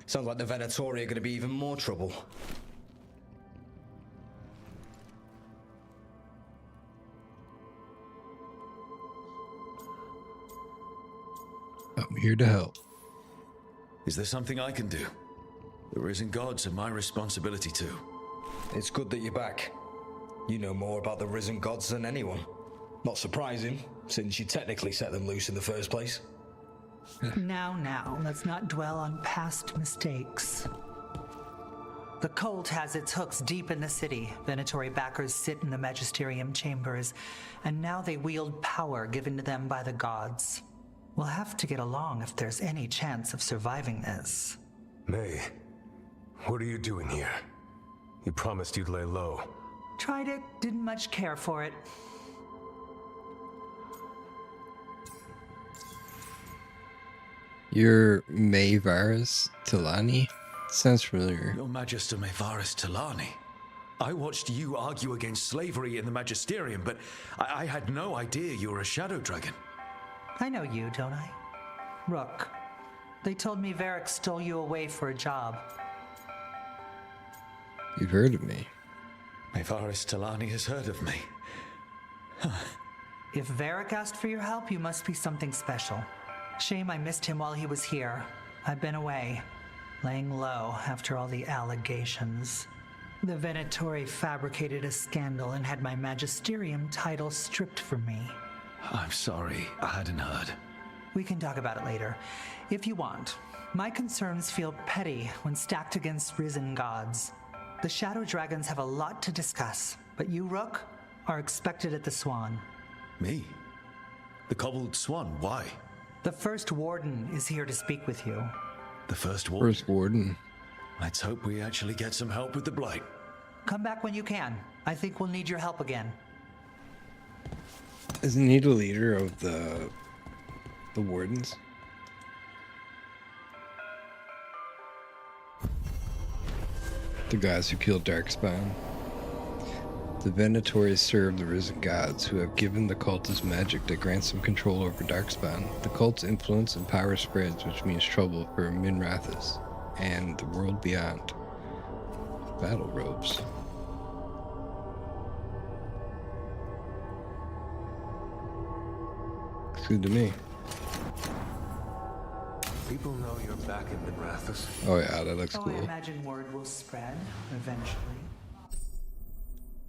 Sounds like the Venatori are going to be even more trouble. I'm here to help. Is there something I can do? The risen gods are my responsibility too. It's good that you're back. You know more about the risen gods than anyone. Not surprising, since you technically set them loose in the first place. Now, let's not dwell on past mistakes. The cult has its hooks deep in the city. Venatori backers sit in the magisterium chambers, and now they wield power given to them by the gods. We'll have to get along if there's any chance of surviving this. May, what are you doing here? You promised you'd lay low. Tried it, didn't much care for it. You're Mayvaris Talani? Sounds familiar. Your Magister Mayvaris Talani. I watched you argue against slavery in the Magisterium, but I had no idea you were a shadow dragon. I know you, don't I? Rook. They told me Varric stole you away for a job. You've heard of me. Mayvaris Talani has heard of me. If Varric asked for your help, you must be something special. Shame I missed him while he was here. I've been away, laying low after all the allegations. The Venatori fabricated a scandal and had my magisterium title stripped from me. I'm sorry, I hadn't heard. We can talk about it later, if you want. My concerns feel petty when stacked against risen gods. The Shadow Dragons have a lot to discuss, but you, Rook, are expected at the Swan. Me? The Cobbled Swan, why? The First Warden is here to speak with you. The First Warden? First Warden. Let's hope we actually get some help with the Blight. Come back when you can. I think we'll need your help again. Isn't he the leader of the Wardens? The guys who killed Darkspawn. The Venatori serve the risen gods, who have given the cultist magic that grants them control over Darkspawn. The cult's influence and power spreads, which means trouble for Minrathis and the world beyond. Battle robes. Looks good to me. People know you're back in Minrathis. Oh yeah, that looks cool. I imagine word will spread eventually.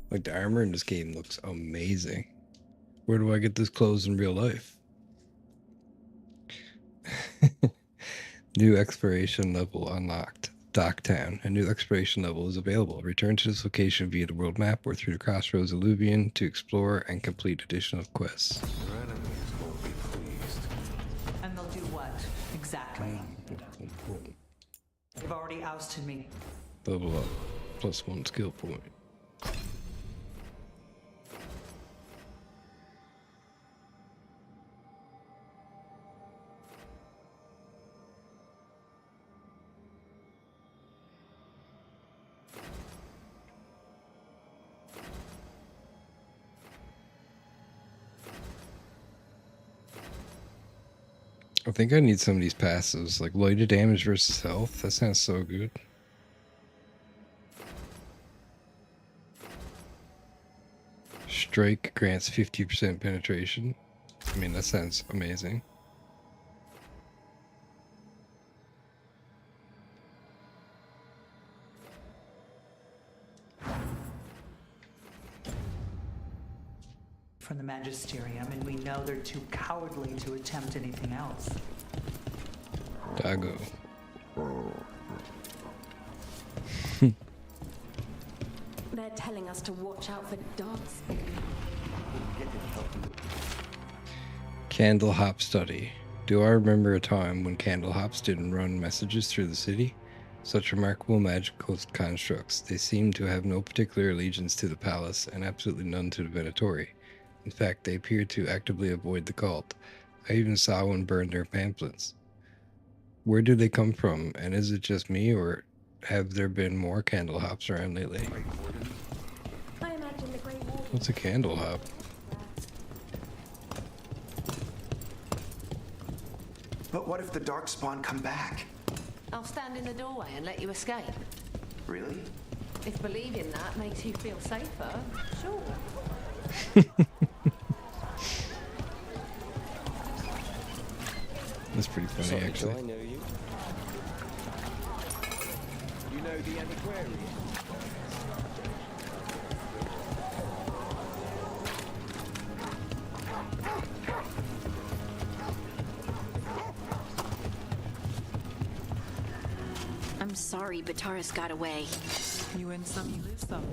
Like, the armor in this game looks amazing. Where do I get this clothes in real life? New exploration level unlocked. Docktown. A new exploration level is available. Return to this location via the world map or through the Crossroads Alluvion to explore and complete additional quests. Your enemies won't be pleased. And they'll do what, exactly? They've already ousted me. Level up. +1 skill point. I think I need some of these passives, like loaded damage versus health. That sounds so good. Strike grants 50% penetration. I mean, that sounds amazing. from the Magisterium, and we know they're too cowardly to attempt anything else. Dago. They're telling us to watch out for Darkspawn. Candle Hop study. Do I remember a time when candle hops didn't run messages through the city? Such remarkable magical constructs. They seem to have no particular allegiance to the palace and absolutely none to the Venatori. In fact, they appear to actively avoid the cult. I even saw one burn their pamphlets. Where do they come from, and is it just me, or have there been more candle hops around lately? I imagine the Grey Warden. What's a candle hop? But what if the Darkspawn come back? I'll stand in the doorway and let you escape. Really? If believing that makes you feel safer, sure. That's pretty funny, Sorry, actually. do I know you? You know the antiquarian? I'm sorry Bataris got away. You win some, you lose some.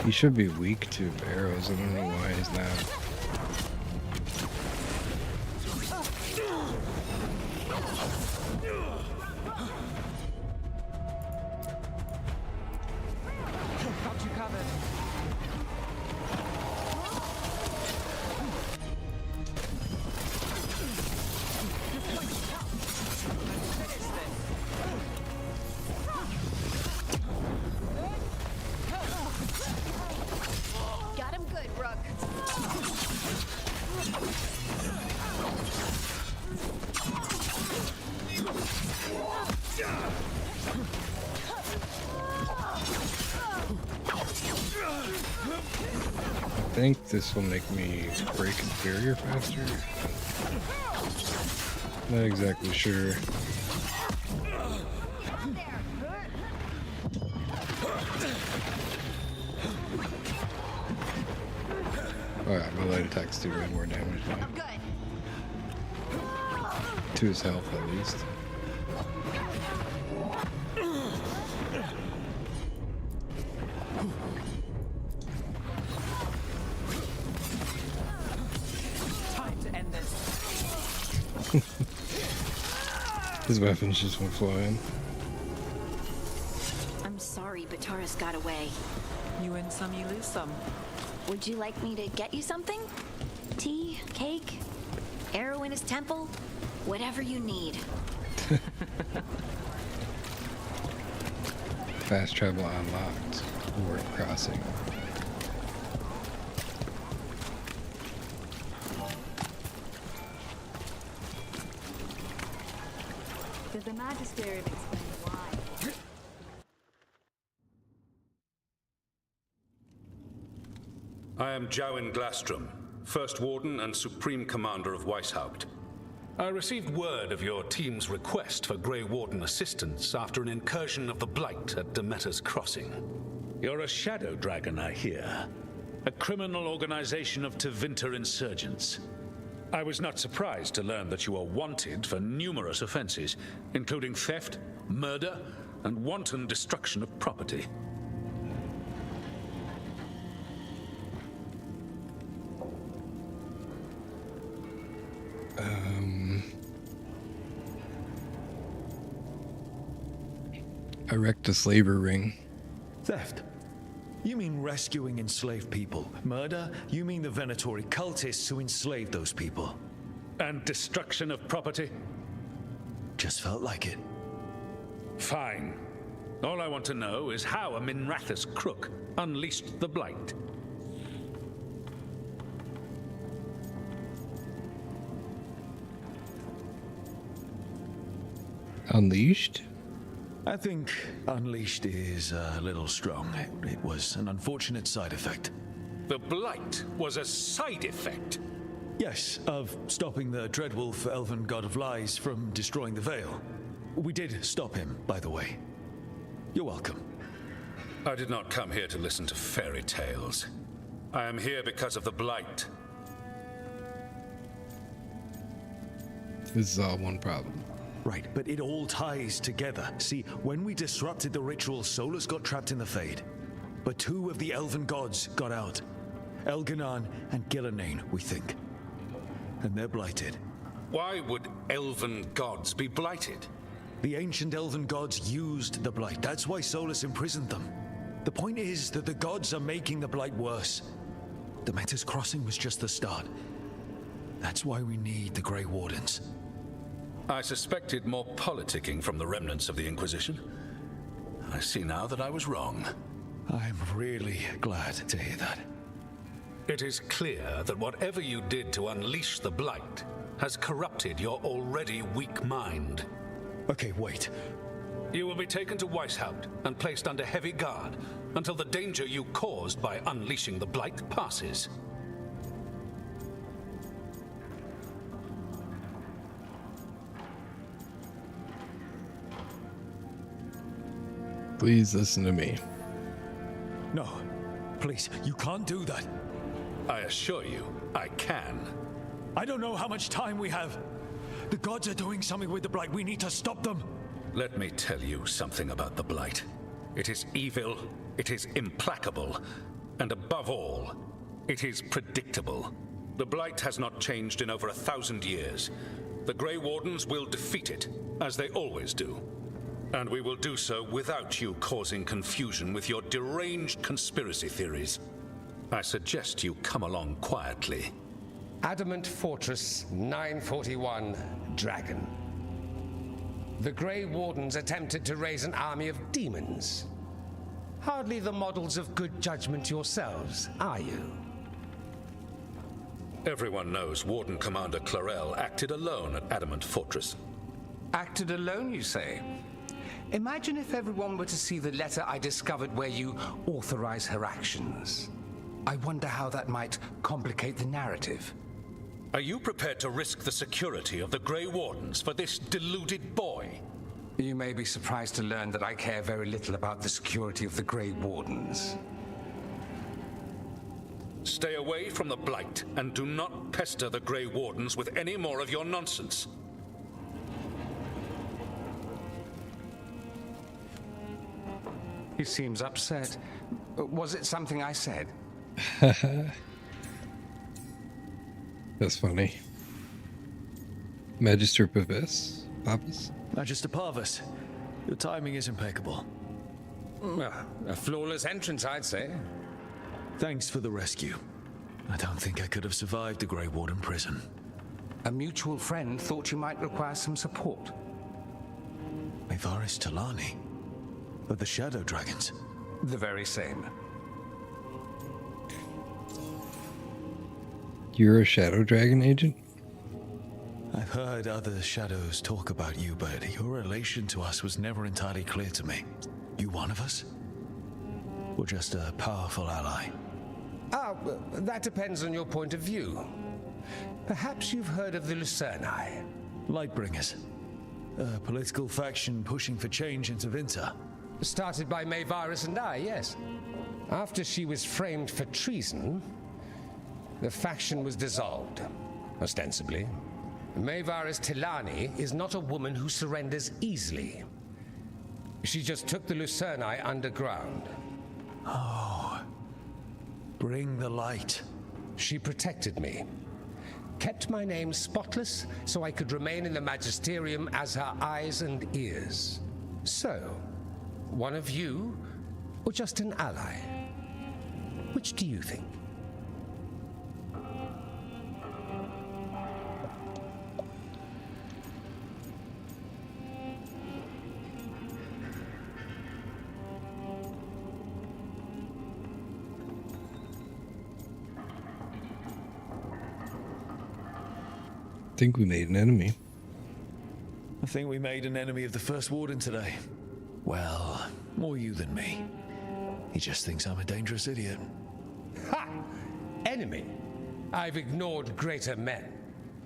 He should be weak to arrows. I don't know why he's not. Got you covered. Got him good, Rook. I think this will make me break inferior faster. Not exactly sure. Alright, my light attacks do way more damage now. I'm good. To his health, at least. Time to end this. His weapons just went flying. I'm sorry Bataris got away. You win some, you lose some. Would you like me to get you something? Tea? Cake? Arrow in his temple? Whatever you need. Fast travel unlocked. Warp crossing. Does the Magisterium explain why? I am Jowin Glastrom, First Warden and Supreme Commander of Weishaupt. I received word of your team's request for Grey Warden assistance after an incursion of the Blight at Demeter's Crossing. You're a shadow dragon, I hear. A criminal organization of Tevinter insurgents. I was not surprised to learn that you are wanted for numerous offenses, including theft, murder, and wanton destruction of property. I wrecked a slaver ring. Theft? You mean rescuing enslaved people? Murder? You mean the Venatori cultists who enslaved those people? And destruction of property? Just felt like it. Fine. All I want to know is how a Minrathous crook unleashed the Blight. Unleashed? I think unleashed is a little strong. It was an unfortunate side effect. The Blight was a side effect. Yes, of stopping the Dreadwolf, Elven God of Lies, from destroying the Veil. We did stop him, by the way. You're welcome. I did not come here to listen to fairy tales. I am here because of the Blight. This is all one problem. Right, but it all ties together. See, when we disrupted the ritual, Solus got trapped in the Fade. But 2 of the Elven gods got out. Elganan and Gillanane, we think. And they're blighted. Why would Elven gods be blighted? The ancient Elven gods used the Blight. That's why Solus imprisoned them. The point is that the gods are making the Blight worse. The Metas Crossing was just the start. That's why we need the Grey Wardens. I suspected more politicking from the remnants of the Inquisition. I see now that I was wrong. I'm really glad to hear that. It is clear that whatever you did to unleash the Blight has corrupted your already weak mind. Okay, wait. You will be taken to Weishaupt and placed under heavy guard until the danger you caused by unleashing the Blight passes. Please listen to me. No, please, you can't do that. I assure you, I can. I don't know how much time we have. The gods are doing something with the Blight. We need to stop them. Let me tell you something about the Blight. It is evil, it is implacable, and above all, it is predictable. The Blight has not changed in over 1,000 years. The Grey Wardens will defeat it, as they always do. And we will do so without you causing confusion with your deranged conspiracy theories. I suggest you come along quietly. Adamant Fortress 941, Dragon. The Grey Wardens attempted to raise an army of demons. Hardly the models of good judgment yourselves, are you? Everyone knows Warden Commander Clarel acted alone at Adamant Fortress. Acted alone, you say? Imagine if everyone were to see the letter I discovered where you authorize her actions. I wonder how that might complicate the narrative. Are you prepared to risk the security of the Grey Wardens for this deluded boy? You may be surprised to learn that I care very little about the security of the Grey Wardens. Stay away from the Blight and do not pester the Grey Wardens with any more of your nonsense. He seems upset. Was it something I said? That's funny. Magister Pavis? Pappas? Magister Parvis, your timing is impeccable. A flawless entrance, I'd say. Thanks for the rescue. I don't think I could have survived the Grey Warden prison. A mutual friend thought you might require some support. Mayvaris Talani? Of the Shadow Dragons? The very same. You're a Shadow Dragon agent? I've heard other shadows talk about you, but your relation to us was never entirely clear to me. You one of us? Or just a powerful ally? That depends on your point of view. Perhaps you've heard of the Lucerni. Lightbringers. A political faction pushing for change into Vinter. Started by Mayvaris and I, yes. After she was framed for treason, the faction was dissolved, ostensibly. Mayvaris Tilani is not a woman who surrenders easily. She just took the Lucerni underground. Oh. Bring the light. She protected me. Kept my name spotless so I could remain in the Magisterium as her eyes and ears. So, one of you, or just an ally? Which do you think? I think we made an enemy. I think we made an enemy of the First Warden today. Well, more you than me. He just thinks I'm a dangerous idiot. Ha! Enemy? I've ignored greater men.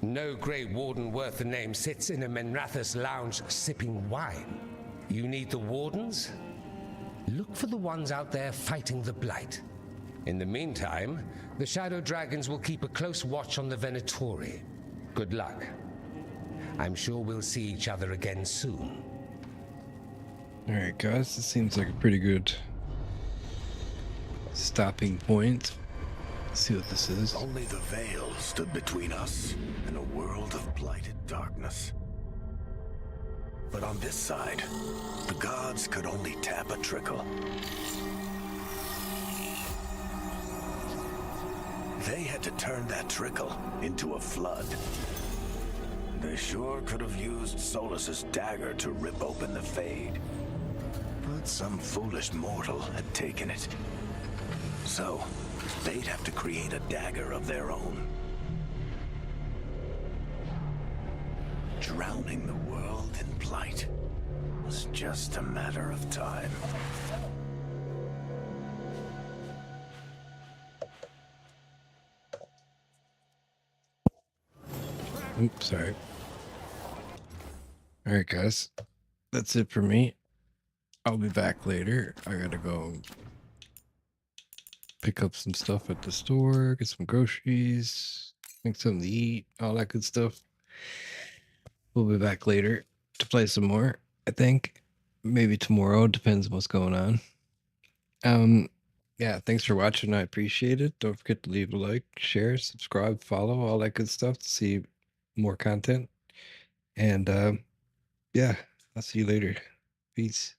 No Grey Warden worth the name sits in a Menrathus lounge sipping wine. You need the Wardens? Look for the ones out there fighting the Blight. In the meantime, the Shadow Dragons will keep a close watch on the Venatori. Good luck. I'm sure we'll see each other again soon. Alright guys, this seems like a pretty good stopping point. Let's see what this is. Only the veil stood between us and a world of blighted darkness. But on this side, the gods could only tap a trickle. They had to turn that trickle into a flood. They sure could have used Solus's dagger to rip open the Fade. But some foolish mortal had taken it. So, they'd have to create a dagger of their own. Drowning the world in blight was just a matter of time. Oops, sorry. Alright guys, that's it for me. I'll be back later. I gotta go pick up some stuff at the store, get some groceries, make something to eat, all that good stuff. We'll be back later to play some more, I think. Maybe tomorrow, depends on what's going on. Yeah, thanks for watching. I appreciate it. Don't forget to leave a like, share, subscribe, follow, all that good stuff to see more content. And yeah, I'll see you later. Peace.